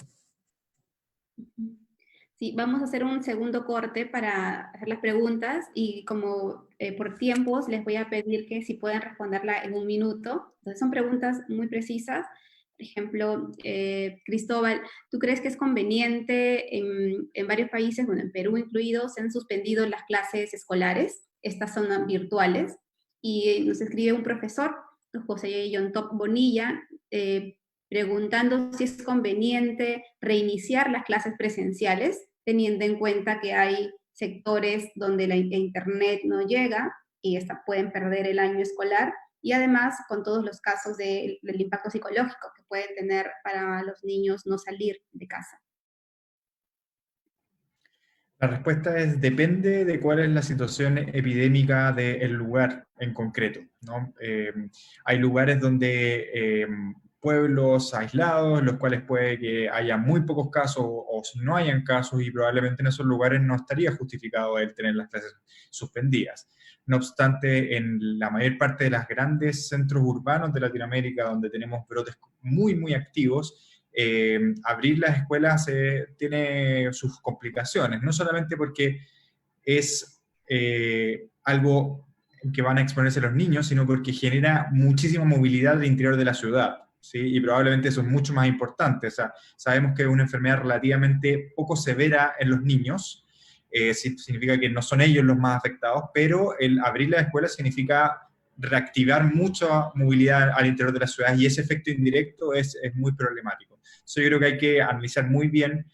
Sí, vamos a hacer un segundo corte para hacer las preguntas y como por tiempos les voy a pedir que si pueden responderla en un minuto. Entonces son preguntas muy precisas. Por ejemplo, Cristóbal, ¿tú crees que es conveniente en varios países, bueno, en Perú incluido, se han suspendido las clases escolares? Estas son virtuales. Y nos escribe un profesor, José John Top Bonilla, preguntando si es conveniente reiniciar las clases presenciales, teniendo en cuenta que hay sectores donde la internet no llega y pueden perder el año escolar, y además con todos los casos del impacto psicológico que puede tener para los niños no salir de casa. La respuesta es depende de cuál es la situación epidémica del lugar en concreto, ¿no? Hay lugares donde pueblos aislados, en los cuales puede que haya muy pocos casos o no hayan casos y probablemente en esos lugares no estaría justificado el tener las clases suspendidas. No obstante, en la mayor parte de los grandes centros urbanos de Latinoamérica, donde tenemos brotes muy, muy activos, abrir las escuelas tiene sus complicaciones, no solamente porque es algo que van a exponerse los niños, sino porque genera muchísima movilidad al interior de la ciudad, ¿sí? Y probablemente eso es mucho más importante. O sea, sabemos que es una enfermedad relativamente poco severa en los niños, significa que no son ellos los más afectados, pero el abrir las escuelas significa reactivar mucha movilidad al interior de la ciudad y ese efecto indirecto es muy problemático. Yo creo que hay que analizar muy bien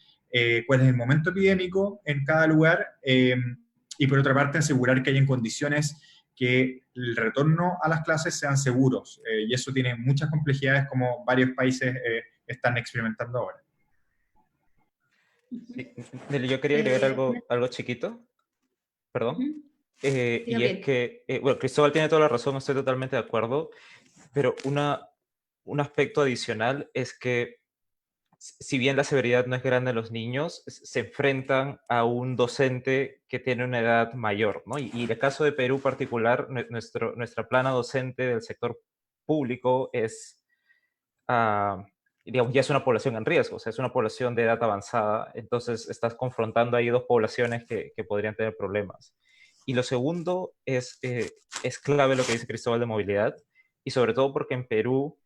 cuál es el momento epidémico en cada lugar y por otra parte asegurar que hayan condiciones que el retorno a las clases sean seguros y eso tiene muchas complejidades como varios países están experimentando ahora. Sí, yo quería agregar algo chiquito, perdón. Y es que, bueno, Cristóbal tiene toda la razón, estoy totalmente de acuerdo, pero un aspecto adicional es que si bien la severidad no es grande en los niños, se enfrentan a un docente que tiene una edad mayor, ¿no? Y en el caso de Perú particular, nuestra plana docente del sector público es, digamos, ya es una población en riesgo, o sea, es una población de edad avanzada, entonces estás confrontando ahí dos poblaciones que podrían tener problemas. Y lo segundo es clave lo que dice Cristóbal de movilidad, y sobre todo porque en Perú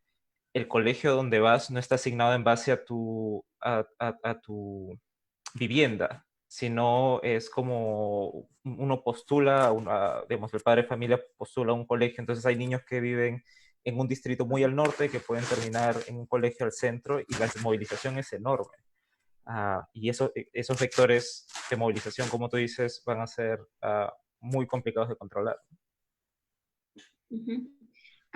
el colegio donde vas no está asignado en base a tu vivienda, sino es como uno postula, digamos, el padre de familia postula a un colegio, entonces hay niños que viven en un distrito muy al norte que pueden terminar en un colegio al centro y la movilización es enorme. Y esos vectores de movilización, como tú dices, van a ser muy complicados de controlar.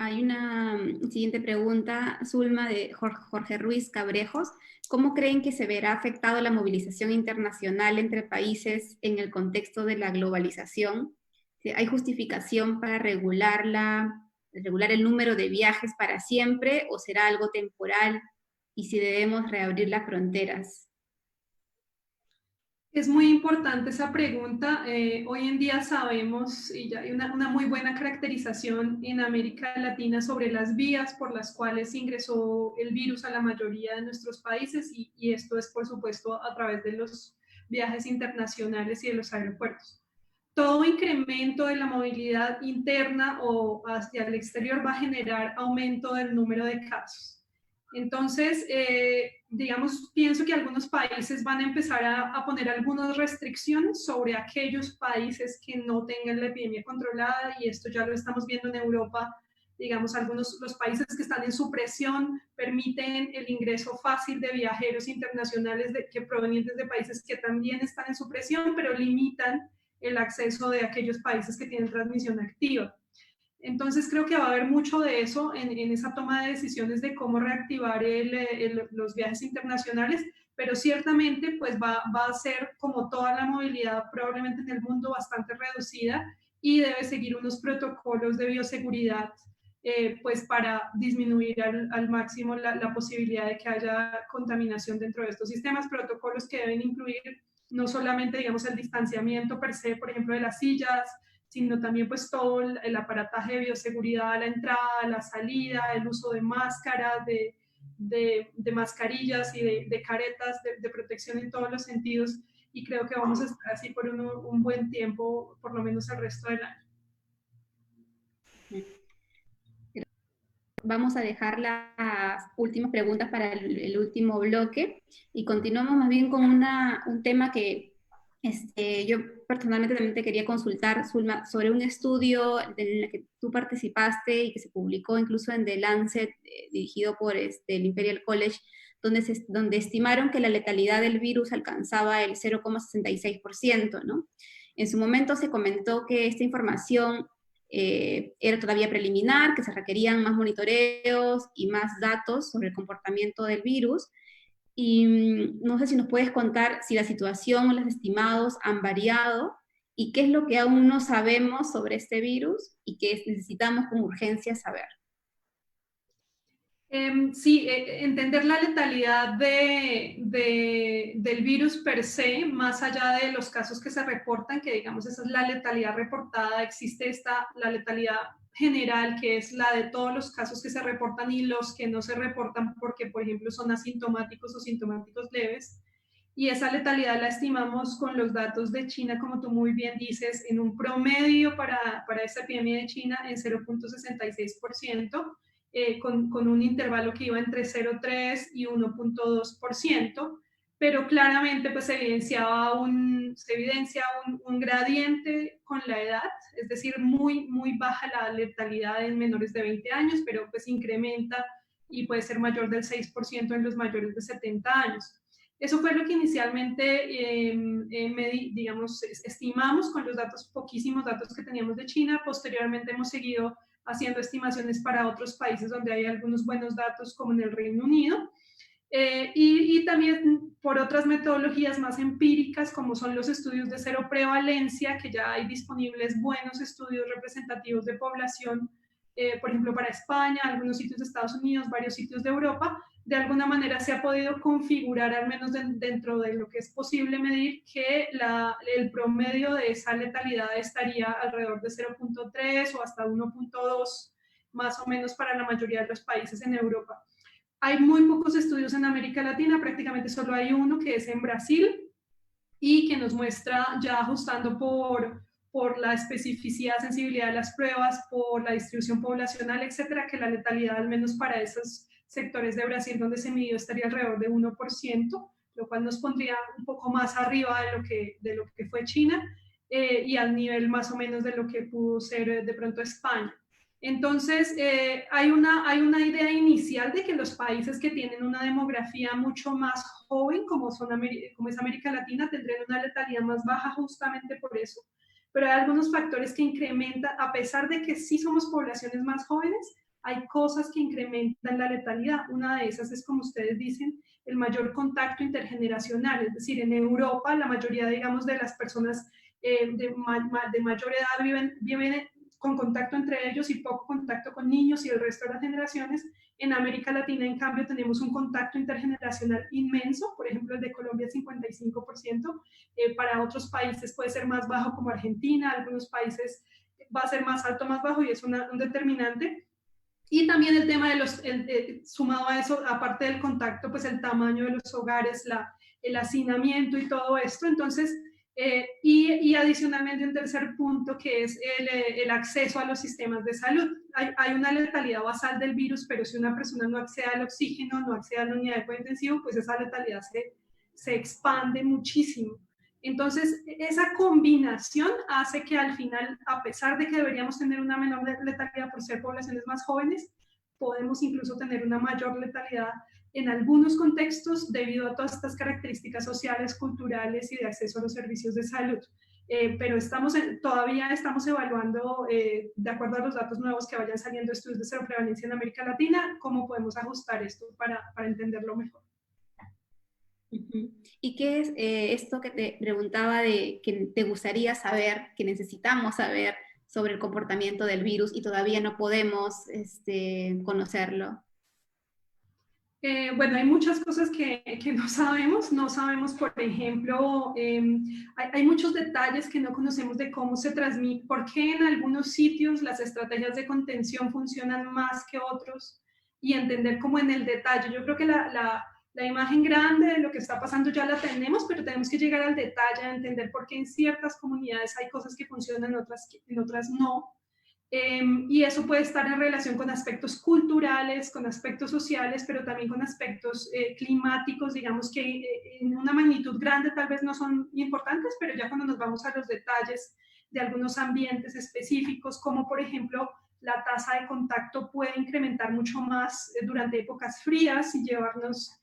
Hay una siguiente pregunta, Zulma, de Jorge Ruiz Cabrejos. ¿Cómo creen que se verá afectado la movilización internacional entre países en el contexto de la globalización? ¿Hay justificación para regularla regular el número de viajes para siempre o será algo temporal y si debemos reabrir las fronteras? Es muy importante esa pregunta. Hoy en día sabemos, y ya hay una muy buena caracterización en América Latina sobre las vías por las cuales ingresó el virus a la mayoría de nuestros países, y esto es, por supuesto, a través de los viajes internacionales y de los aeropuertos. Todo incremento de la movilidad interna o hacia el exterior va a generar aumento del número de casos. Entonces, digamos, pienso que algunos países van a empezar a poner algunas restricciones sobre aquellos países que no tengan la epidemia controlada, y esto ya lo estamos viendo en Europa. Digamos, los países que están en supresión permiten el ingreso fácil de viajeros internacionales que provenientes de países que también están en supresión, pero limitan el acceso de aquellos países que tienen transmisión activa. Entonces creo que va a haber mucho de eso en esa toma de decisiones de cómo reactivar los viajes internacionales, pero ciertamente pues va a ser, como toda la movilidad probablemente en el mundo, bastante reducida, y debe seguir unos protocolos de bioseguridad pues para disminuir al máximo la posibilidad de que haya contaminación dentro de estos sistemas. Protocolos que deben incluir no solamente, digamos, el distanciamiento per se, por ejemplo, de las sillas, sino también pues todo el aparataje de bioseguridad a la entrada, a la salida, el uso de máscaras, de mascarillas y de caretas de protección en todos los sentidos, y creo que vamos a estar así por un buen tiempo, por lo menos el resto del año. Vamos a dejar las últimas preguntas para el último bloque y continuamos más bien con un tema que yo personalmente también te quería consultar, Zulma, sobre un estudio en el que tú participaste y que se publicó incluso en The Lancet, dirigido por el Imperial College, donde estimaron que la letalidad del virus alcanzaba el 0,66%, ¿no? En su momento se comentó que esta información era todavía preliminar, que se requerían más monitoreos y más datos sobre el comportamiento del virus. Y no sé si nos puedes contar si la situación o los estimados han variado y qué es lo que aún no sabemos sobre este virus y que necesitamos con urgencia saber. Sí, entender la letalidad del virus per se, más allá de los casos que se reportan, que digamos esa es la letalidad reportada. Existe la letalidad general, que es la de todos los casos que se reportan y los que no se reportan porque, por ejemplo, son asintomáticos o sintomáticos leves. Y esa letalidad la estimamos con los datos de China, como tú muy bien dices, en un promedio para esta epidemia de China en 0,66%. Con un intervalo que iba entre 0,3 y 1,2%, pero claramente pues se evidencia un gradiente con la edad, es decir, muy, muy baja la letalidad en menores de 20 años, pero pues incrementa y puede ser mayor del 6% en los mayores de 70 años. Eso fue lo que inicialmente, digamos, estimamos con los poquísimos datos que teníamos de China. Posteriormente hemos seguido haciendo estimaciones para otros países donde hay algunos buenos datos, como en el Reino Unido, y también por otras metodologías más empíricas, como son los estudios de cero prevalencia, que ya hay disponibles buenos estudios representativos de población, por ejemplo, para España, algunos sitios de Estados Unidos, varios sitios de Europa. De alguna manera se ha podido configurar, al menos dentro de lo que es posible medir, que el promedio de esa letalidad estaría alrededor de 0,3 o hasta 1,2, más o menos para la mayoría de los países en Europa. Hay muy pocos estudios en América Latina, prácticamente solo hay uno, que es en Brasil, y que nos muestra, ya ajustando por la especificidad, sensibilidad de las pruebas, por la distribución poblacional, etcétera, que la letalidad, al menos para esos sectores de Brasil donde se midió, estaría alrededor de 1%, lo cual nos pondría un poco más arriba de lo que fue China, y al nivel más o menos de lo que pudo ser de pronto España. Entonces, hay una idea inicial de que los países que tienen una demografía mucho más joven, como es América Latina, tendrían una letalidad más baja justamente por eso. Pero hay algunos factores que incrementan, a pesar de que sí somos poblaciones más jóvenes, hay cosas que incrementan la letalidad. Una de esas es, como ustedes dicen, el mayor contacto intergeneracional. Es decir, en Europa la mayoría, digamos, de las personas de mayor edad viven con contacto entre ellos y poco contacto con niños y el resto de las generaciones. En América Latina, en cambio, tenemos un contacto intergeneracional inmenso, por ejemplo, el de Colombia es 55%, para otros países puede ser más bajo como Argentina, algunos países va a ser más alto, más bajo y es un determinante. Y también el tema de sumado a eso, aparte del contacto, pues el tamaño de los hogares, el hacinamiento y todo esto. Entonces, y adicionalmente un tercer punto que es el acceso a los sistemas de salud. Hay una letalidad basal del virus, pero si una persona no accede al oxígeno, no accede a la unidad de cuidado intensivo, pues esa letalidad se expande muchísimo. Entonces, esa combinación hace que al final, a pesar de que deberíamos tener una menor letalidad por ser poblaciones más jóvenes, podemos incluso tener una mayor letalidad en algunos contextos debido a todas estas características sociales, culturales y de acceso a los servicios de salud. Pero todavía estamos evaluando, de acuerdo a los datos nuevos que vayan saliendo, estudios de seroprevalencia en América Latina, cómo podemos ajustar esto para entenderlo mejor. ¿Y qué es esto que te preguntaba de que te gustaría saber, que necesitamos saber sobre el comportamiento del virus y todavía no podemos conocerlo? Bueno, hay muchas cosas que no sabemos. No sabemos, por ejemplo, hay muchos detalles que no conocemos de cómo se transmite, por qué en algunos sitios las estrategias de contención funcionan más que otros y entender cómo en el detalle. Yo creo que la imagen grande de lo que está pasando ya la tenemos, pero tenemos que llegar al detalle, a entender por qué en ciertas comunidades hay cosas que funcionan, en otras no. Y eso puede estar en relación con aspectos culturales, con aspectos sociales, pero también con aspectos climáticos, digamos que en una magnitud grande tal vez no son importantes, pero ya cuando nos vamos a los detalles de algunos ambientes específicos, como por ejemplo la tasa de contacto puede incrementar mucho más durante épocas frías y llevarnos,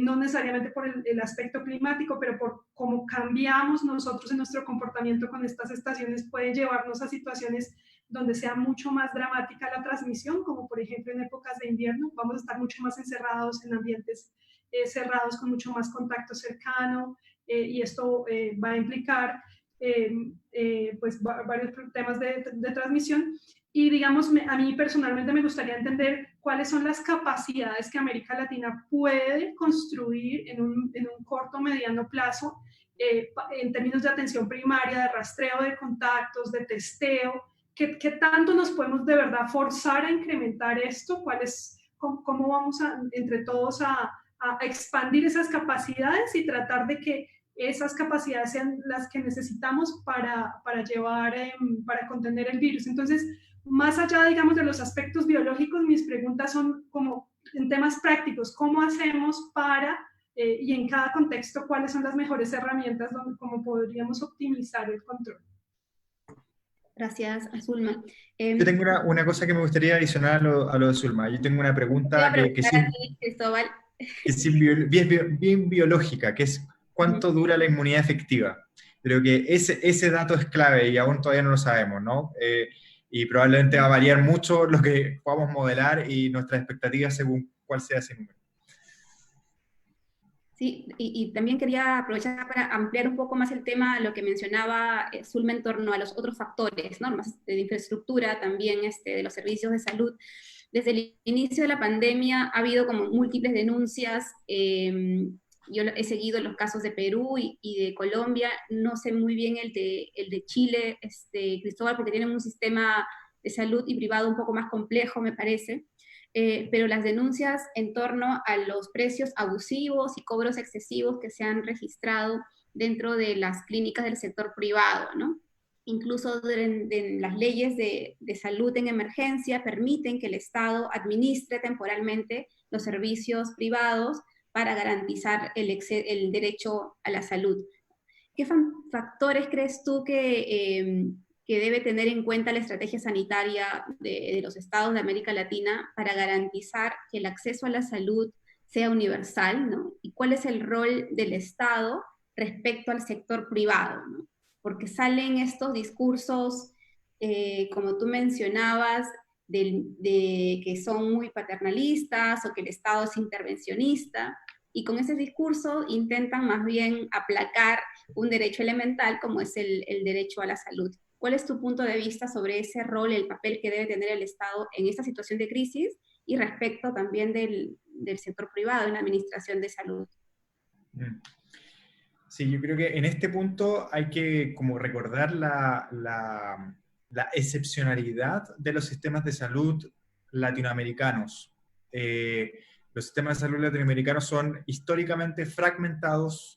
no necesariamente por el aspecto climático, pero por cómo cambiamos nosotros en nuestro comportamiento con estas estaciones, puede llevarnos a situaciones donde sea mucho más dramática la transmisión, como por ejemplo en épocas de invierno, vamos a estar mucho más encerrados en ambientes cerrados con mucho más contacto cercano, y esto va a implicar pues varios temas de transmisión. Y digamos, a mí personalmente me gustaría entender cuáles son las capacidades que América Latina puede construir en un corto o mediano plazo en términos de atención primaria, de rastreo de contactos, de testeo. ¿Qué tanto nos podemos de verdad forzar a incrementar esto? ¿Cómo vamos entre todos a expandir esas capacidades y tratar de que esas capacidades sean las que necesitamos para contener el virus? Entonces, más allá, digamos, de los aspectos biológicos, mis preguntas son como en temas prácticos. ¿Cómo hacemos y en cada contexto, cuáles son las mejores herramientas cómo podríamos optimizar el control? Gracias, Zulma. Yo tengo una cosa que me gustaría adicionar a lo de Zulma. Yo tengo una pregunta Cristóbal. es bien biológica, que es ¿cuánto dura la inmunidad efectiva? Creo que ese dato es clave y aún todavía no lo sabemos, ¿no? Y probablemente va a variar mucho lo que podamos modelar y nuestras expectativas según cuál sea ese número. Sí, y también quería aprovechar para ampliar un poco más el tema, lo que mencionaba Zulma en torno a los otros factores, ¿no? Más de infraestructura, también de los servicios de salud. Desde el inicio de la pandemia ha habido como múltiples denuncias. Yo he seguido los casos de Perú y de Colombia. No sé muy bien el de Chile, Cristóbal, porque tienen un sistema de salud y privado un poco más complejo, me parece. Pero las denuncias en torno a los precios abusivos y cobros excesivos que se han registrado dentro de las clínicas del sector privado, ¿no? Incluso las leyes de salud en emergencia permiten que el Estado administre temporalmente los servicios privados para garantizar el derecho a la salud. ¿Qué factores crees tú que debe tener en cuenta la estrategia sanitaria de los estados de América Latina para garantizar que el acceso a la salud sea universal, ¿no? ¿Y cuál es el rol del Estado respecto al sector privado, ¿no? Porque salen estos discursos, como tú mencionabas, de que son muy paternalistas o que el Estado es intervencionista, y con ese discurso intentan más bien aplacar un derecho elemental como es el derecho a la salud. ¿Cuál es tu punto de vista sobre ese rol, el papel que debe tener el Estado en esta situación de crisis y respecto también del sector privado en la administración de salud? Sí, yo creo que en este punto hay que como recordar la excepcionalidad de los sistemas de salud latinoamericanos. Los sistemas de salud latinoamericanos son históricamente fragmentados,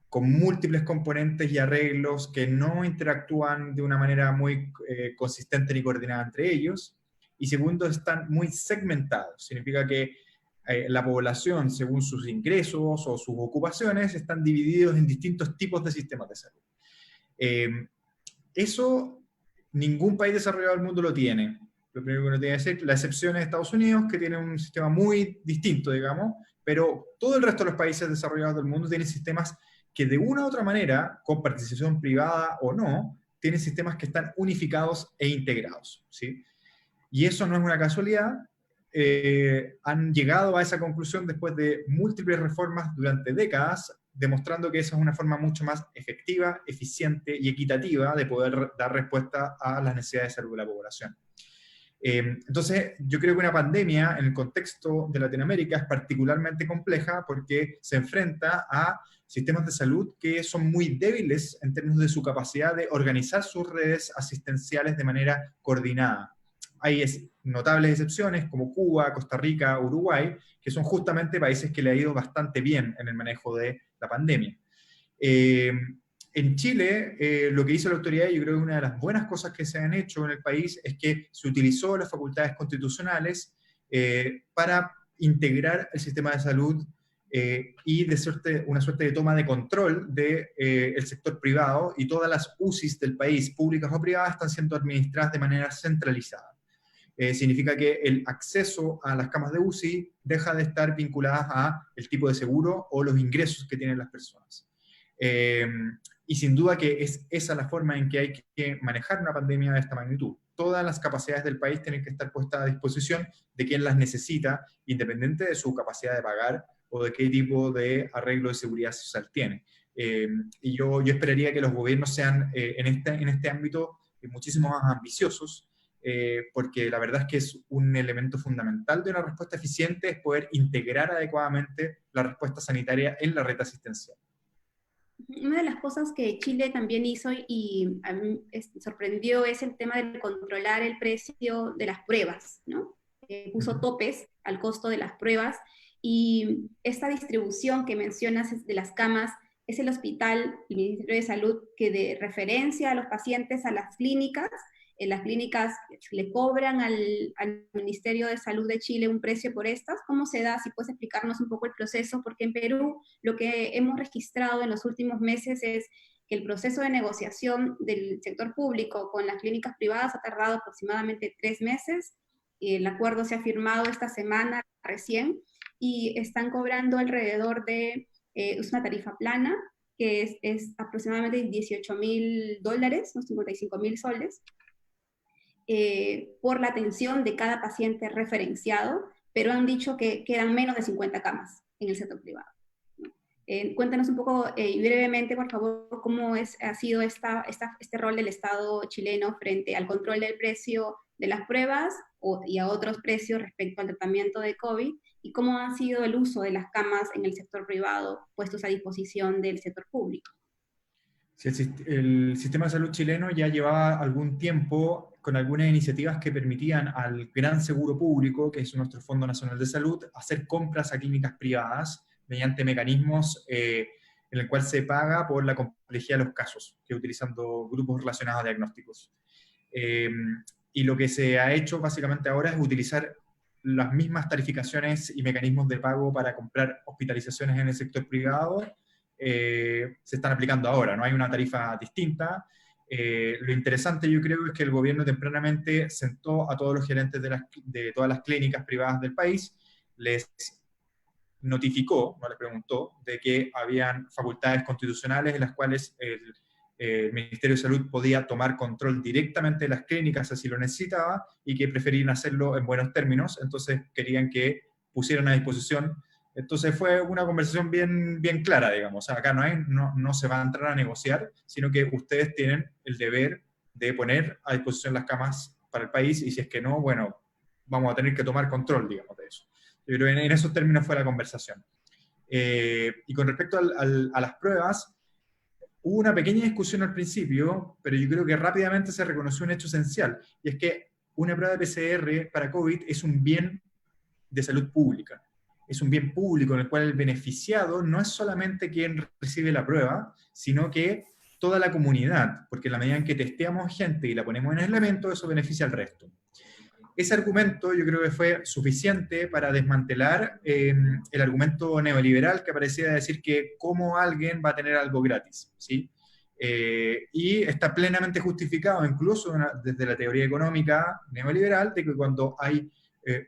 con múltiples componentes y arreglos que no interactúan de una manera muy consistente ni coordinada entre ellos. Y segundo, están muy segmentados. Significa que la población, según sus ingresos o sus ocupaciones, están divididos en distintos tipos de sistemas de salud. Eso ningún país desarrollado del mundo lo tiene. Lo primero que uno tiene que decir, la excepción es Estados Unidos, que tiene un sistema muy distinto, digamos, pero todo el resto de los países desarrollados del mundo tienen sistemas que de una u otra manera, con participación privada o no, tienen sistemas que están unificados e integrados, ¿sí? Y eso no es una casualidad. Han llegado a esa conclusión después de múltiples reformas durante décadas, demostrando que esa es una forma mucho más efectiva, eficiente y equitativa de poder dar respuesta a las necesidades de salud de la población. Entonces, yo creo que una pandemia en el contexto de Latinoamérica es particularmente compleja porque se enfrenta a sistemas de salud que son muy débiles en términos de su capacidad de organizar sus redes asistenciales de manera coordinada. Hay notables excepciones como Cuba, Costa Rica, Uruguay, que son justamente países que le ha ido bastante bien en el manejo de la pandemia. En Chile, lo que hizo la autoridad, yo creo que una de las buenas cosas que se han hecho en el país es que se utilizó las facultades constitucionales para integrar el sistema de salud y una suerte de toma de control del sector privado, y todas las UCIs del país, públicas o privadas, están siendo administradas de manera centralizada. Significa que el acceso a las camas de UCI deja de estar vinculadas a el tipo de seguro o los ingresos que tienen las personas. Y sin duda que es esa la forma en que hay que manejar una pandemia de esta magnitud. Todas las capacidades del país tienen que estar puestas a disposición de quien las necesita, independiente de su capacidad de pagar o de qué tipo de arreglo de seguridad social tiene. Y yo esperaría que los gobiernos sean en este ámbito muchísimo más ambiciosos, porque la verdad es que es un elemento fundamental de una respuesta eficiente, es poder integrar adecuadamente la respuesta sanitaria en la red asistencial. Una de las cosas que Chile también hizo y a mí sorprendió es el tema de controlar el precio de las pruebas, ¿no? Puso topes al costo de las pruebas, y esta distribución que mencionas de las camas es el hospital, el Ministerio de Salud, que de referencia a los pacientes a las clínicas. En las clínicas le cobran al Ministerio de Salud de Chile un precio por estas. ¿Cómo se da? Si puedes explicarnos un poco el proceso, porque en Perú lo que hemos registrado en los últimos meses es que el proceso de negociación del sector público con las clínicas privadas ha tardado aproximadamente 3 meses. El acuerdo se ha firmado esta semana recién, y están cobrando alrededor de es una tarifa plana, que es aproximadamente $18,000, unos 55,000 soles, por la atención de cada paciente referenciado, pero han dicho que quedan menos de 50 camas en el sector privado. Cuéntanos un poco y brevemente, por favor, cómo ha sido este rol del Estado chileno frente al control del precio de las pruebas y a otros precios respecto al tratamiento de COVID, y cómo ha sido el uso de las camas en el sector privado puestos a disposición del sector público. Sí, el sistema de salud chileno ya llevaba algún tiempo con algunas iniciativas que permitían al gran seguro público, que es nuestro Fondo Nacional de Salud, hacer compras a clínicas privadas mediante mecanismos en el cual se paga por la complejidad de los casos, que utilizando grupos relacionados a diagnósticos. Y lo que se ha hecho básicamente ahora es utilizar las mismas tarificaciones y mecanismos de pago para comprar hospitalizaciones en el sector privado. Se están aplicando ahora, no hay una tarifa distinta. Lo interesante, yo creo, es que el gobierno tempranamente sentó a todos los gerentes de todas las clínicas privadas del país, les notificó, no les preguntó, de que habían facultades constitucionales en las cuales el Ministerio de Salud podía tomar control directamente de las clínicas si lo necesitaba, y que preferían hacerlo en buenos términos, entonces querían que pusieran a disposición. Entonces fue una conversación bien clara, digamos. O sea, acá no se va a entrar a negociar, sino que ustedes tienen el deber de poner a disposición las camas para el país, y si es que no, bueno, vamos a tener que tomar control, digamos, de eso. Yo creo que en esos términos fue la conversación. Y con respecto a las pruebas, hubo una pequeña discusión al principio, pero yo creo que rápidamente se reconoció un hecho esencial, y es que una prueba de PCR para COVID es un bien de salud pública. Es un bien público en el cual el beneficiado no es solamente quien recibe la prueba, sino que toda la comunidad, porque en la medida en que testeamos gente y la ponemos en aislamiento, eso beneficia al resto. Ese argumento yo creo que fue suficiente para desmantelar el argumento neoliberal que parecía decir que cómo alguien va a tener algo gratis, ¿sí? Y está plenamente justificado, incluso desde la teoría económica neoliberal, de que cuando hay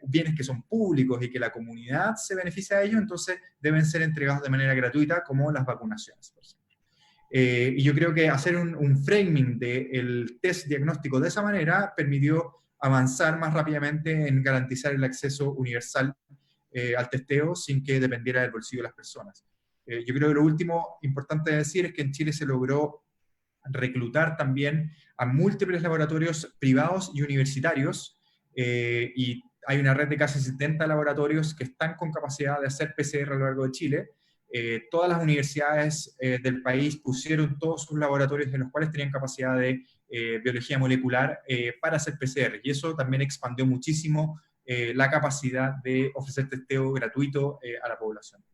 bienes que son públicos y que la comunidad se beneficia de ellos, entonces deben ser entregados de manera gratuita, como las vacunaciones, por ejemplo. Y yo creo que hacer un framing del test diagnóstico de esa manera permitió avanzar más rápidamente en garantizar el acceso universal al testeo sin que dependiera del bolsillo de las personas. Yo creo que lo último importante de decir es que en Chile se logró reclutar también a múltiples laboratorios privados y universitarios, y hay una red de casi 70 laboratorios que están con capacidad de hacer PCR a lo largo de Chile. Todas las universidades del país pusieron todos sus laboratorios en los cuales tenían capacidad de biología molecular para hacer PCR, y eso también expandió muchísimo la capacidad de ofrecer testeo gratuito a la población.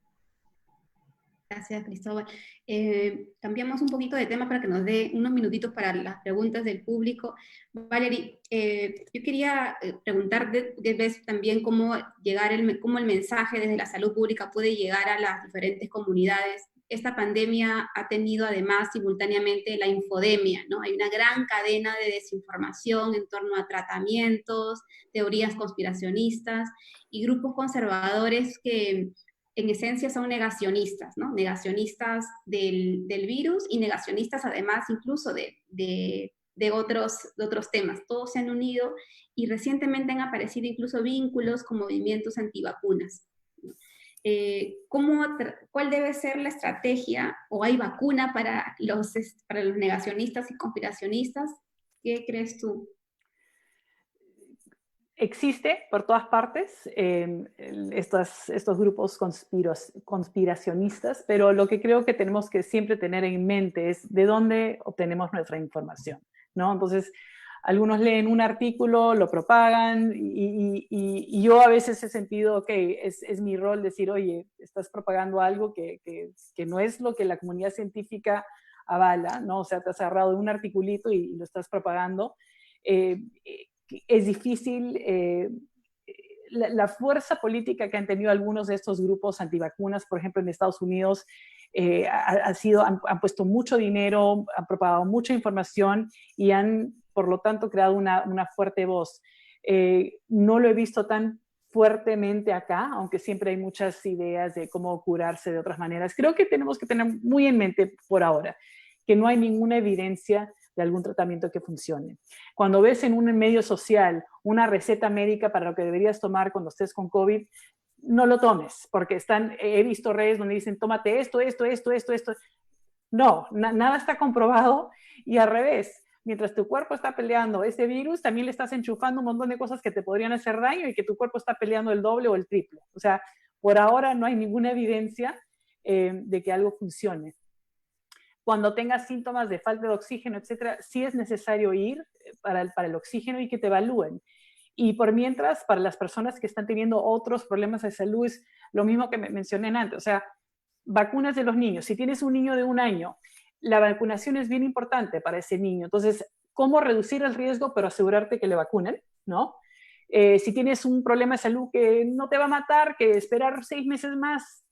Gracias, Cristóbal. Cambiamos un poquito de tema para que nos dé unos minutitos para las preguntas del público. Valerie, yo quería preguntar también cómo el mensaje desde la salud pública puede llegar a las diferentes comunidades. Esta pandemia ha tenido además simultáneamente la infodemia, ¿no? Hay una gran cadena de desinformación en torno a tratamientos, teorías conspiracionistas y grupos conservadores que en esencia son negacionistas, ¿no? Negacionistas del virus y negacionistas además incluso de otros temas. Todos se han unido y recientemente han aparecido incluso vínculos con movimientos antivacunas. ¿Cuál debe ser la estrategia? ¿O hay vacuna para los negacionistas y conspiracionistas? ¿Qué crees tú? Existe por todas partes estos grupos conspiracionistas, pero lo que creo que tenemos que siempre tener en mente es de dónde obtenemos nuestra información, ¿no? Entonces, algunos leen un artículo, lo propagan, y yo a veces he sentido, ok, es mi rol decir, oye, estás propagando algo que no es lo que la comunidad científica avala, ¿no? O sea, te has agarrado de un articulito y lo estás propagando. Es difícil, la fuerza política que han tenido algunos de estos grupos antivacunas, por ejemplo en Estados Unidos, han puesto mucho dinero, han propagado mucha información y han, por lo tanto, creado una fuerte voz. No lo he visto tan fuertemente acá, aunque siempre hay muchas ideas de cómo curarse de otras maneras. Creo que tenemos que tener muy en mente por ahora que no hay ninguna evidencia de algún tratamiento que funcione. Cuando ves en un medio social una receta médica para lo que deberías tomar cuando estés con COVID, no lo tomes, porque he visto redes donde dicen, tómate esto. No, nada está comprobado, y al revés, mientras tu cuerpo está peleando ese virus, también le estás enchufando un montón de cosas que te podrían hacer daño y que tu cuerpo está peleando el doble o el triple. O sea, por ahora no hay ninguna evidencia de que algo funcione. Cuando tengas síntomas de falta de oxígeno, etcétera, sí es necesario ir para el oxígeno y que te evalúen. Y por mientras, para las personas que están teniendo otros problemas de salud, es lo mismo que me mencioné antes. O sea, vacunas de los niños. Si tienes un niño de 1 año, la vacunación es bien importante para ese niño. Entonces, ¿cómo reducir el riesgo pero asegurarte que le vacunen? ¿No? Si tienes un problema de salud que no te va a matar, que esperar 6 meses más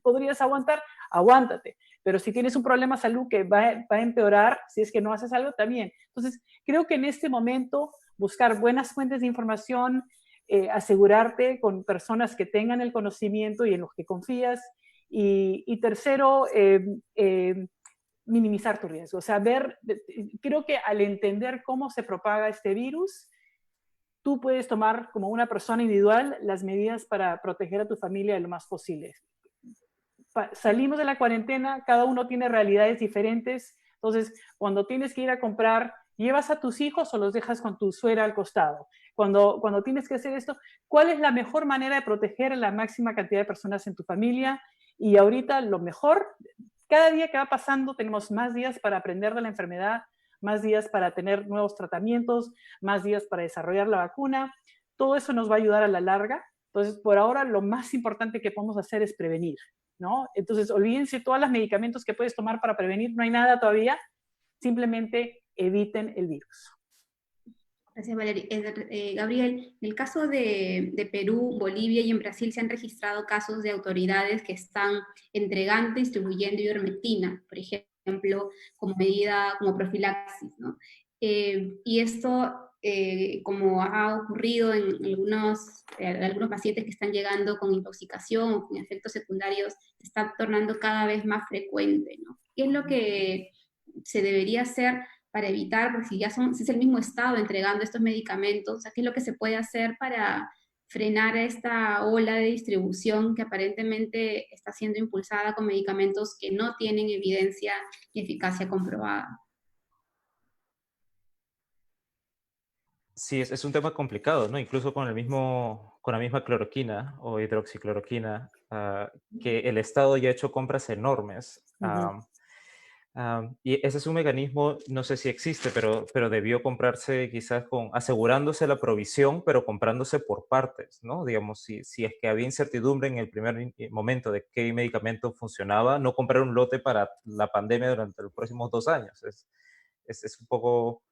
podrías aguantar, aguántate. Pero si tienes un problema de salud que va a empeorar, si es que no haces algo, también. Entonces, creo que en este momento buscar buenas fuentes de información, asegurarte con personas que tengan el conocimiento y en los que confías. Y tercero, minimizar tu riesgo. O sea, creo que al entender cómo se propaga este virus, tú puedes tomar como una persona individual las medidas para proteger a tu familia lo más posible. Salimos de la cuarentena, cada uno tiene realidades diferentes, entonces cuando tienes que ir a comprar ¿Llevas a tus hijos o los dejas con tu suegra al costado? Cuando tienes que hacer esto, ¿cuál es la mejor manera de proteger a la máxima cantidad de personas en tu familia? Y ahorita lo mejor, cada día que va pasando tenemos más días para aprender de la enfermedad, más días para tener nuevos tratamientos, más días para desarrollar la vacuna. Todo eso nos va a ayudar a la larga. Entonces, por ahora, lo más importante que podemos hacer es prevenir, ¿no? Entonces, olvídense todos los medicamentos que puedes tomar para prevenir, no hay nada todavía, simplemente eviten el virus. Gracias, Valeria. Gabriel, en el caso de Perú, Bolivia y en Brasil se han registrado casos de autoridades que están entregando, distribuyendo ivermectina, por ejemplo, como medida, como profilaxis, ¿no? Y esto, como ha ocurrido en algunos pacientes que están llegando con intoxicación o con efectos secundarios, se está tornando cada vez más frecuente, ¿no? ¿Qué es lo que se debería hacer para evitar, porque si si es el mismo Estado entregando estos medicamentos, o sea, qué es lo que se puede hacer para frenar esta ola de distribución que aparentemente está siendo impulsada con medicamentos que no tienen evidencia y eficacia comprobada? Sí, es un tema complicado, ¿no? Incluso con la misma cloroquina o hidroxicloroquina, que el Estado ya ha hecho compras enormes. Y ese es un mecanismo, no sé si existe, pero debió comprarse quizás asegurándose la provisión, pero comprándose por partes, ¿no? Digamos, si es que había incertidumbre en el primer momento de qué medicamento funcionaba, no comprar un lote para la pandemia durante los próximos 2 años. Es un poco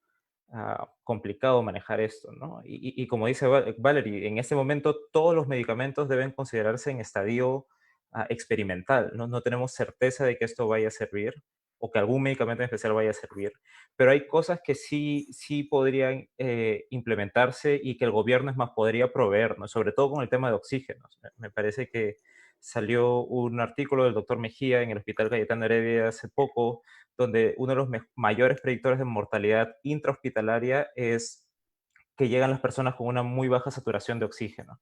complicado manejar esto, ¿no? Y como dice Valerie, en este momento todos los medicamentos deben considerarse en estadio experimental, ¿no? No tenemos certeza de que esto vaya a servir o que algún medicamento en especial vaya a servir, pero hay cosas que sí podrían implementarse y que el gobierno es más podría proveer, ¿no? Sobre todo con el tema de oxígenos. Me parece que salió un artículo del doctor Mejía en el Hospital Cayetano Heredia hace poco, donde uno de los mayores predictores de mortalidad intrahospitalaria es que llegan las personas con una muy baja saturación de oxígeno.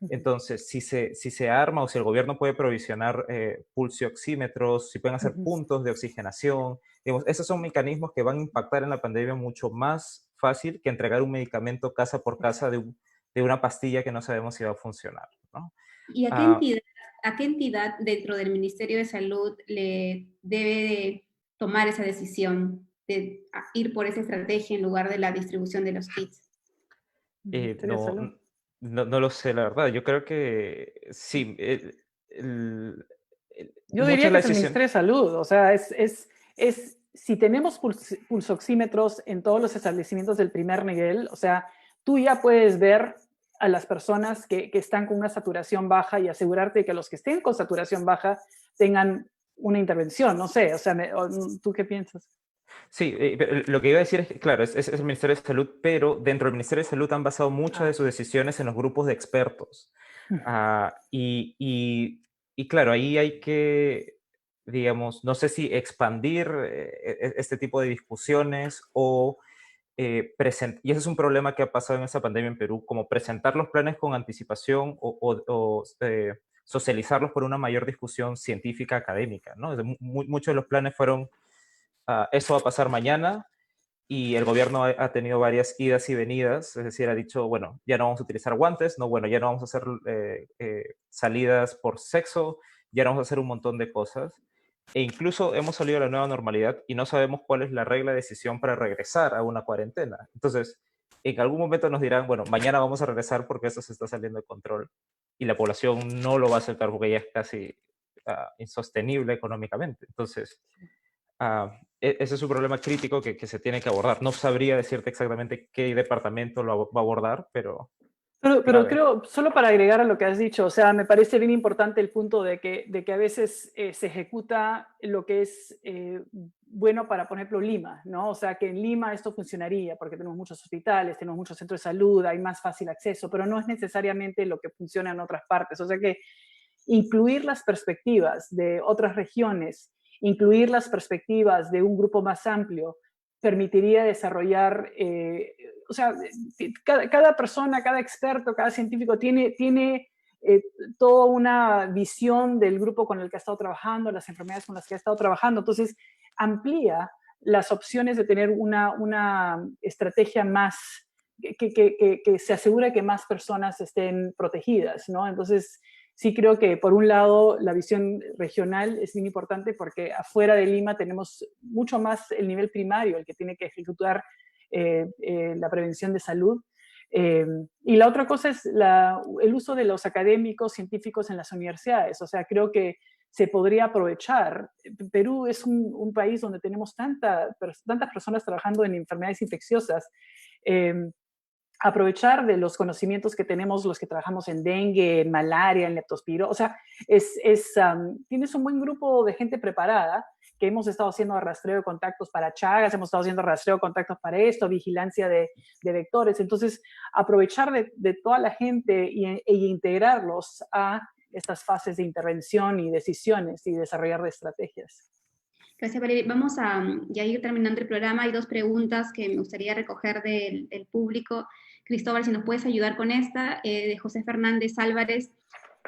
Entonces, si se arma o si el gobierno puede provisionar pulsioxímetros, si pueden hacer puntos de oxigenación, digamos, esos son mecanismos que van a impactar en la pandemia mucho más fácil que entregar un medicamento casa por casa de una pastilla que no sabemos si va a funcionar, ¿no? ¿Y a qué entidad dentro del Ministerio de Salud le debe de tomar esa decisión de ir por esa estrategia en lugar de la distribución de los kits? No lo sé, la verdad. Yo creo que sí. Yo Mucha diría es que la es el decisión. Ministerio de Salud, o sea, si tenemos pulsoxímetros en todos los establecimientos del primer nivel, o sea, tú ya puedes ver a las personas que están con una saturación baja y asegurarte de que los que estén con saturación baja tengan una intervención, no sé, o sea, ¿tú qué piensas? Sí, pero lo que iba a decir es que, claro, es el Ministerio de Salud, pero dentro del Ministerio de Salud han basado muchas de sus decisiones en los grupos de expertos. Y claro, ahí hay que, digamos, no sé si expandir este tipo de discusiones o y ese es un problema que ha pasado en esta pandemia en Perú, como presentar los planes con anticipación o socializarlos por una mayor discusión científica académica, ¿no? Muchos de los planes fueron eso va a pasar mañana y el gobierno ha tenido varias idas y venidas, es decir, ha dicho, bueno, ya no vamos a utilizar guantes, no, bueno, ya no vamos a hacer salidas por sexo, ya no vamos a hacer un montón de cosas. E incluso hemos salido a la nueva normalidad y no sabemos cuál es la regla de decisión para regresar a una cuarentena. Entonces, en algún momento nos dirán, bueno, mañana vamos a regresar porque esto se está saliendo de control y la población no lo va a aceptar porque ya es casi insostenible económicamente. Entonces, ese es un problema crítico que se tiene que abordar. No sabría decirte exactamente qué departamento lo va a abordar, pero creo, solo para agregar a lo que has dicho, o sea, me parece bien importante el punto de que a veces se ejecuta lo que es bueno para, por ejemplo, Lima, ¿no? O sea, que en Lima esto funcionaría porque tenemos muchos hospitales, tenemos muchos centros de salud, hay más fácil acceso, pero no es necesariamente lo que funciona en otras partes. O sea que incluir las perspectivas de otras regiones, incluir las perspectivas de un grupo más amplio, permitiría desarrollar, o sea, cada persona, cada experto, cada científico tiene toda una visión del grupo con el que ha estado trabajando, las enfermedades con las que ha estado trabajando. Entonces, amplía las opciones de tener una estrategia más que se asegure que más personas estén protegidas, ¿no? Entonces, sí creo que por un lado la visión regional es muy importante porque afuera de Lima tenemos mucho más el nivel primario, el que tiene que ejecutar la prevención de salud. Y la otra cosa es el uso de los académicos científicos en las universidades. O sea, creo que se podría aprovechar. Perú es un país donde tenemos tantas personas trabajando en enfermedades infecciosas. Aprovechar de los conocimientos que tenemos los que trabajamos en dengue, en malaria, en leptospiro. O sea, tienes un buen grupo de gente preparada que hemos estado haciendo rastreo de contactos para Chagas, hemos estado haciendo rastreo de contactos para esto, vigilancia de vectores. Entonces, aprovechar de toda la gente e integrarlos a estas fases de intervención y decisiones y desarrollar de estrategias. Gracias, Valeria. Vamos a ya ir terminando el programa. Hay dos preguntas que me gustaría recoger del público. Cristóbal, si nos puedes ayudar con esta, de José Fernández Álvarez.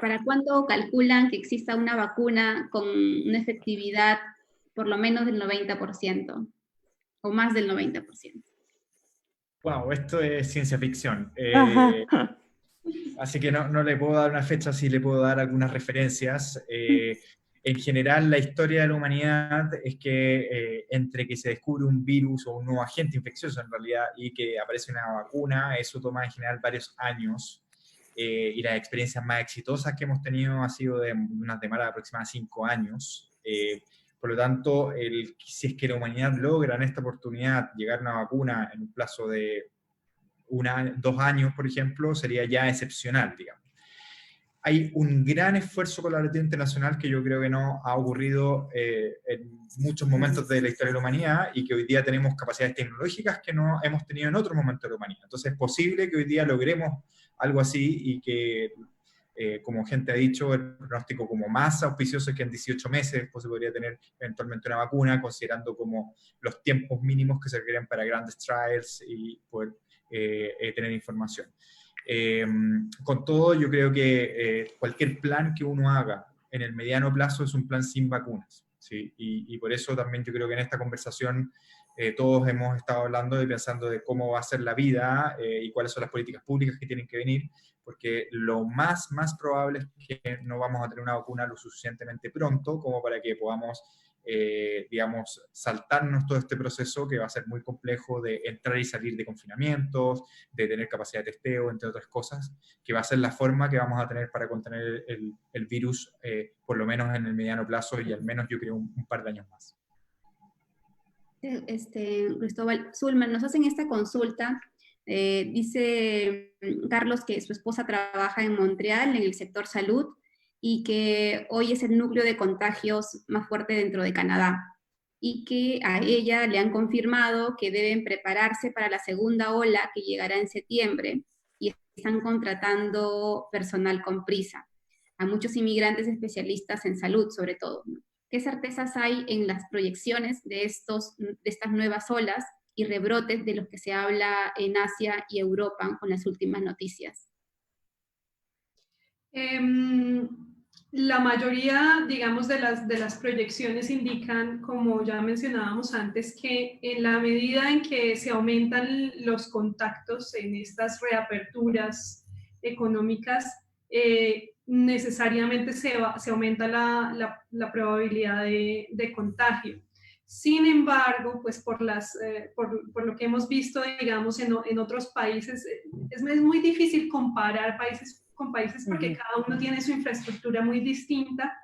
¿Para cuándo calculan que exista una vacuna con una efectividad por lo menos del 90% o más del 90%? Wow, esto es ciencia ficción. Así que no le puedo dar una fecha, sí le puedo dar algunas referencias. En general, la historia de la humanidad es que entre que se descubre un virus o un nuevo agente infeccioso en realidad y que aparece una vacuna, eso toma en general varios años. Y las experiencias más exitosas que hemos tenido ha sido de unas demoras de aproximadamente 5 años. Por lo tanto, si es que la humanidad logra en esta oportunidad llegar a una vacuna en un plazo de 2 años, por ejemplo, sería ya excepcional, digamos. Hay un gran esfuerzo colaborativo internacional que yo creo que no ha ocurrido en muchos momentos de la historia de la humanidad y que hoy día tenemos capacidades tecnológicas que no hemos tenido en otro momento de la humanidad. Entonces es posible que hoy día logremos algo así y que, como gente ha dicho, el pronóstico como más auspicioso es que en 18 meses pues, se podría tener eventualmente una vacuna, considerando como los tiempos mínimos que se requieren para grandes trials y poder tener información. Con todo, yo creo que cualquier plan que uno haga en el mediano plazo es un plan sin vacunas, ¿sí? Y por eso también yo creo que en esta conversación todos hemos estado hablando y pensando de cómo va a ser la vida y cuáles son las políticas públicas que tienen que venir, porque lo más probable es que no vamos a tener una vacuna lo suficientemente pronto como para que podamos digamos, saltarnos todo este proceso que va a ser muy complejo de entrar y salir de confinamientos, de tener capacidad de testeo, entre otras cosas, que va a ser la forma que vamos a tener para contener el virus, por lo menos en el mediano plazo y al menos yo creo un par de años más. Cristóbal, Zulma, nos hacen esta consulta. Dice Carlos que su esposa trabaja en Montreal, en el sector salud, y que hoy es el núcleo de contagios más fuerte dentro de Canadá, y que a ella le han confirmado que deben prepararse para la segunda ola que llegará en septiembre, y están contratando personal con prisa, a muchos inmigrantes especialistas en salud sobre todo, ¿no? ¿Qué certezas hay en las proyecciones de estas nuevas olas y rebrotes de los que se habla en Asia y Europa con las últimas noticias? La mayoría, digamos, de las proyecciones indican, como ya mencionábamos antes, que en la medida en que se aumentan los contactos en estas reaperturas económicas, necesariamente se aumenta la probabilidad de contagio. Sin embargo, pues por lo que hemos visto, digamos, en otros países, es muy difícil comparar países con países porque cada uno tiene su infraestructura muy distinta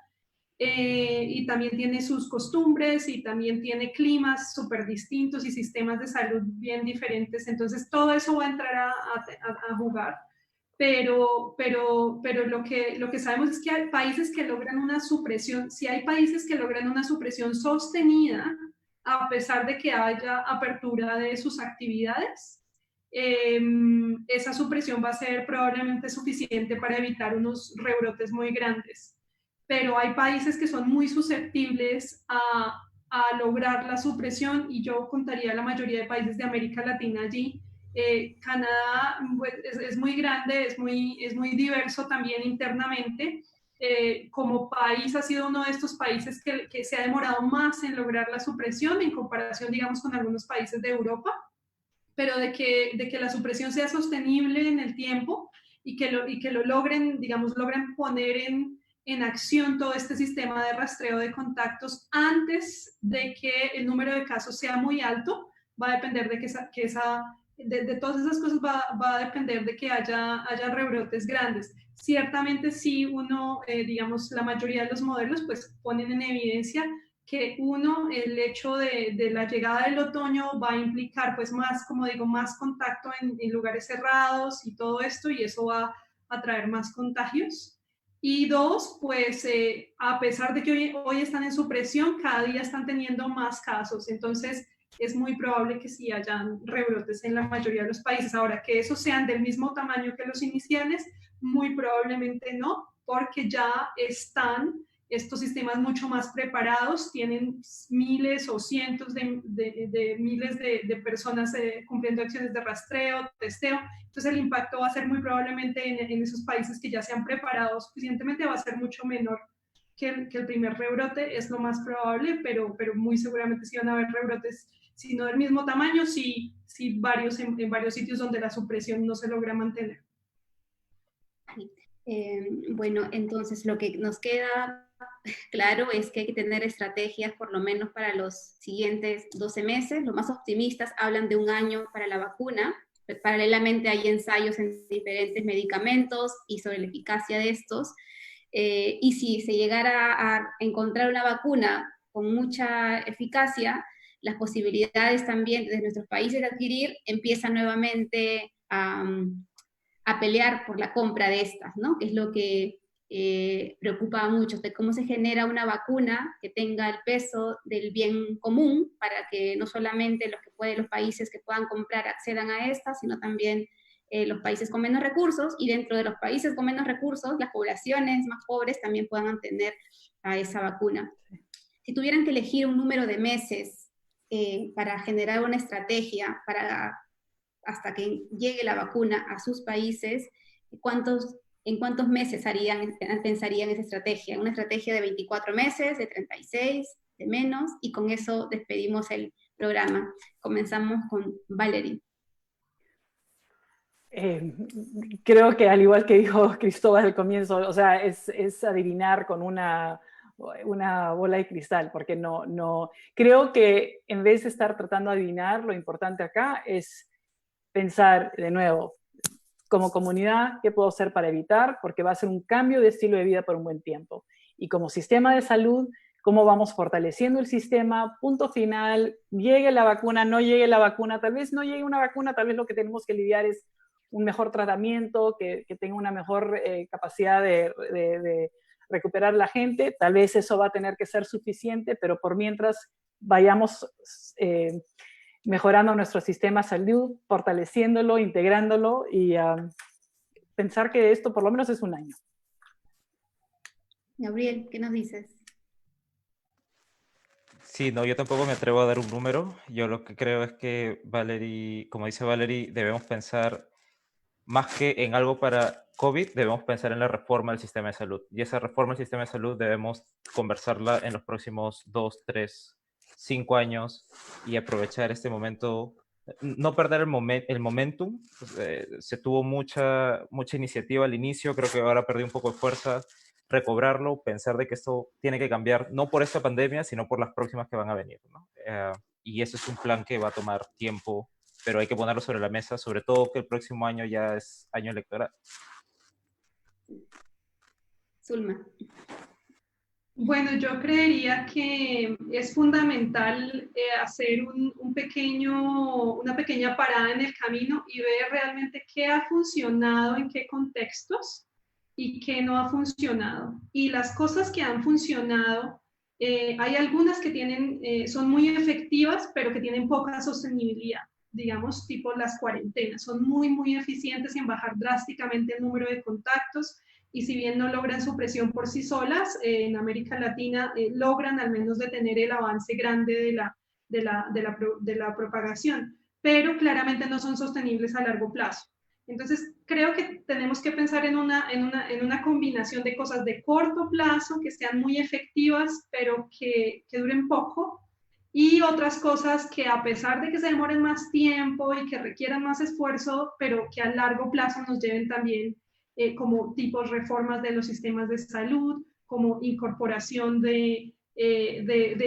y también tiene sus costumbres y también tiene climas súper distintos y sistemas de salud bien diferentes. Entonces todo eso va a entrar a jugar. Pero lo que sabemos es que hay países que logran una supresión, si hay países que logran una supresión sostenida, a pesar de que haya apertura de sus actividades, esa supresión va a ser probablemente suficiente para evitar unos rebrotes muy grandes. Pero hay países que son muy susceptibles a lograr la supresión y yo contaría la mayoría de países de América Latina allí. Canadá pues, es muy grande, es muy diverso también internamente como país ha sido uno de estos países que se ha demorado más en lograr la supresión en comparación, digamos, con algunos países de Europa, pero de que la supresión sea sostenible en el tiempo y que lo logren, digamos, logren poner en acción todo este sistema de rastreo de contactos antes de que el número de casos sea muy alto, va a depender de todas esas cosas va a depender de que haya rebrotes grandes. Ciertamente sí digamos, la mayoría de los modelos pues ponen en evidencia que el hecho de la llegada del otoño va a implicar pues más, como digo, más contacto en lugares cerrados y todo esto, y eso va a traer más contagios. Y dos, pues a pesar de que hoy están en supresión, cada día están teniendo más casos, entonces es muy probable que sí hayan rebrotes en la mayoría de los países. Ahora, que esos sean del mismo tamaño que los iniciales, muy probablemente no, porque ya están estos sistemas mucho más preparados, tienen miles o cientos de miles de personas cumpliendo acciones de rastreo, testeo, entonces el impacto va a ser muy probablemente en esos países que ya se han preparado suficientemente, va a ser mucho menor que el primer rebrote, es lo más probable, pero muy seguramente sí van a haber rebrotes, si no del mismo tamaño, sí varios en varios sitios donde la supresión no se logra mantener. Bueno, entonces lo que nos queda claro es que hay que tener estrategias por lo menos para los siguientes 12 meses. Los más optimistas hablan de un año para la vacuna. Paralelamente hay ensayos en diferentes medicamentos y sobre la eficacia de estos. Y si se llegara a encontrar una vacuna con mucha eficacia, las posibilidades también de nuestros países de adquirir empiezan nuevamente a pelear por la compra de estas, ¿no? Que es lo que preocupa a muchos, de cómo se genera una vacuna que tenga el peso del bien común para que no solamente los países que puedan comprar accedan a estas, sino también los países con menos recursos, y dentro de los países con menos recursos, las poblaciones más pobres también puedan obtener a esa vacuna. Si tuvieran que elegir un número de meses para generar una estrategia hasta que llegue la vacuna a sus países, ¿en cuántos meses pensarían esa estrategia? ¿Una estrategia de 24 meses, de 36, de menos? Y con eso despedimos el programa. Comenzamos con Valerie. Creo que al igual que dijo Cristóbal al comienzo, o sea, es adivinar con una bola de cristal, porque no creo que en vez de estar tratando de adivinar, lo importante acá es pensar de nuevo, como comunidad, ¿qué puedo hacer para evitar? Porque va a ser un cambio de estilo de vida por un buen tiempo. Y como sistema de salud, ¿cómo vamos fortaleciendo el sistema? Punto final, llegue la vacuna, no llegue la vacuna, tal vez no llegue una vacuna, tal vez lo que tenemos que lidiar es un mejor tratamiento, que tenga una mejor capacidad de recuperar la gente, tal vez eso va a tener que ser suficiente, pero por mientras vayamos mejorando nuestro sistema de salud, fortaleciéndolo, integrándolo y pensar que esto por lo menos es un año. Gabriel, ¿qué nos dices? Sí, no, yo tampoco me atrevo a dar un número. Yo lo que creo es que Valerie, como dice Valerie, debemos pensar más que en algo para COVID, debemos pensar en la reforma del sistema de salud. Y esa reforma del sistema de salud debemos conversarla en los próximos 2, 3, 5 años y aprovechar este momento, no perder el momentum. Se tuvo mucha iniciativa al inicio, creo que ahora perdió un poco de fuerza, recobrarlo, pensar de que esto tiene que cambiar, no por esta pandemia, sino por las próximas que van a venir, ¿no? Y ese es un plan que va a tomar tiempo, pero hay que ponerlo sobre la mesa, sobre todo que el próximo año ya es año electoral. Zulma. Bueno, yo creería que es fundamental hacer una pequeña parada en el camino y ver realmente qué ha funcionado, en qué contextos y qué no ha funcionado. Y las cosas que han funcionado, hay algunas que son muy efectivas, pero que tienen poca sostenibilidad. Digamos, tipo las cuarentenas, son muy eficientes en bajar drásticamente el número de contactos, y si bien no logran supresión por sí solas, en América Latina logran al menos detener el avance grande de la propagación, pero claramente no son sostenibles a largo plazo. Entonces, creo que tenemos que pensar en una combinación de cosas de corto plazo, que sean muy efectivas, pero que duren poco, y otras cosas que a pesar de que se demoren más tiempo y que requieran más esfuerzo, pero que a largo plazo nos lleven también como tipos reformas de los sistemas de salud, como incorporación de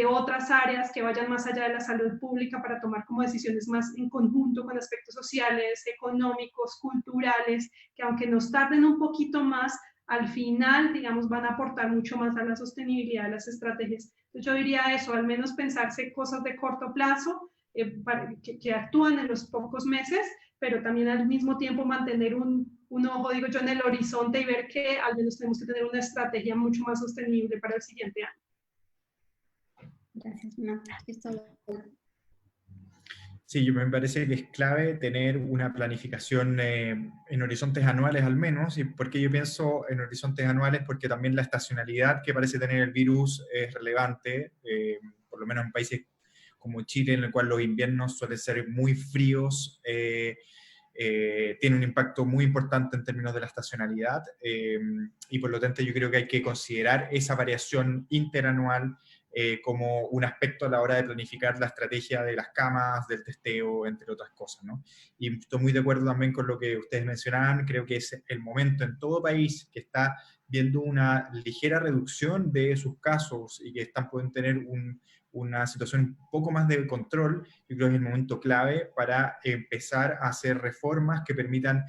otras áreas que vayan más allá de la salud pública para tomar como decisiones más en conjunto con aspectos sociales, económicos, culturales, que aunque nos tarden un poquito más, al final, digamos, van a aportar mucho más a la sostenibilidad de las estrategias. Entonces yo diría eso, al menos pensarse cosas de corto plazo que actúan en los pocos meses, pero también al mismo tiempo mantener un ojo, digo yo, en el horizonte y ver que al menos tenemos que tener una estrategia mucho más sostenible para el siguiente año. Gracias, Sí, me parece que es clave tener una planificación en horizontes anuales al menos. ¿Y por qué yo pienso en horizontes anuales? Porque también la estacionalidad que parece tener el virus es relevante, por lo menos en países como Chile, en el cual los inviernos suelen ser muy fríos, tiene un impacto muy importante en términos de la estacionalidad, y por lo tanto yo creo que hay que considerar esa variación interanual como un aspecto a la hora de planificar la estrategia de las camas, del testeo, entre otras cosas, ¿no? Y estoy muy de acuerdo también con lo que ustedes mencionaban, creo que es el momento en todo país que está viendo una ligera reducción de sus casos y que pueden tener una situación un poco más de control. Yo creo que es el momento clave para empezar a hacer reformas que permitan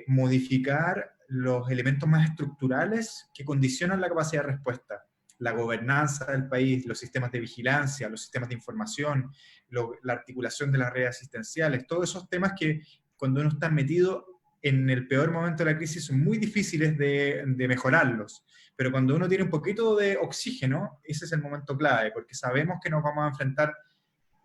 modificar los elementos más estructurales que condicionan la capacidad de respuesta. La gobernanza del país, los sistemas de vigilancia, los sistemas de información, la articulación de las redes asistenciales, todos esos temas que cuando uno está metido en el peor momento de la crisis son muy difíciles de mejorarlos. Pero cuando uno tiene un poquito de oxígeno, ese es el momento clave, porque sabemos que nos vamos a enfrentar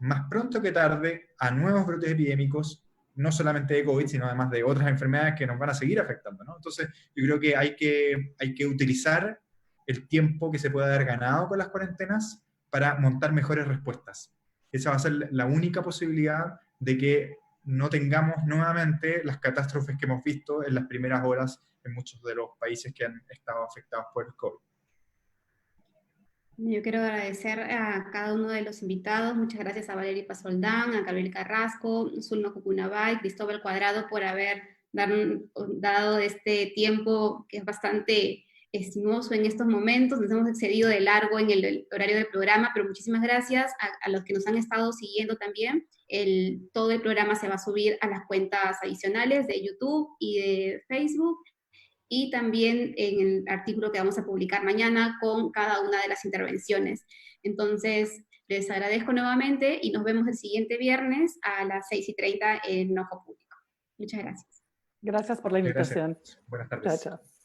más pronto que tarde a nuevos brotes epidémicos, no solamente de COVID, sino además de otras enfermedades que nos van a seguir afectando, ¿no? Entonces, yo creo que hay que utilizar el tiempo que se puede haber ganado con las cuarentenas para montar mejores respuestas. Esa va a ser la única posibilidad de que no tengamos nuevamente las catástrofes que hemos visto en las primeras horas en muchos de los países que han estado afectados por el COVID. Yo quiero agradecer a cada uno de los invitados. Muchas gracias a Valeria Pazoldán, a Gabriel Carrasco, Zulma Cucunabay, Cristóbal Cuadrado por haber dado este tiempo que es bastante estimoso en estos momentos. Nos hemos excedido de largo en el horario del programa, pero muchísimas gracias a los que nos han estado siguiendo también. Todo el programa se va a subir a las cuentas adicionales de YouTube y de Facebook, y también en el artículo que vamos a publicar mañana con cada una de las intervenciones. Entonces, les agradezco nuevamente y nos vemos el siguiente viernes a las 6:30 en Ojo Público. Muchas gracias. Gracias por la invitación. Gracias. Buenas tardes. Chao, chao.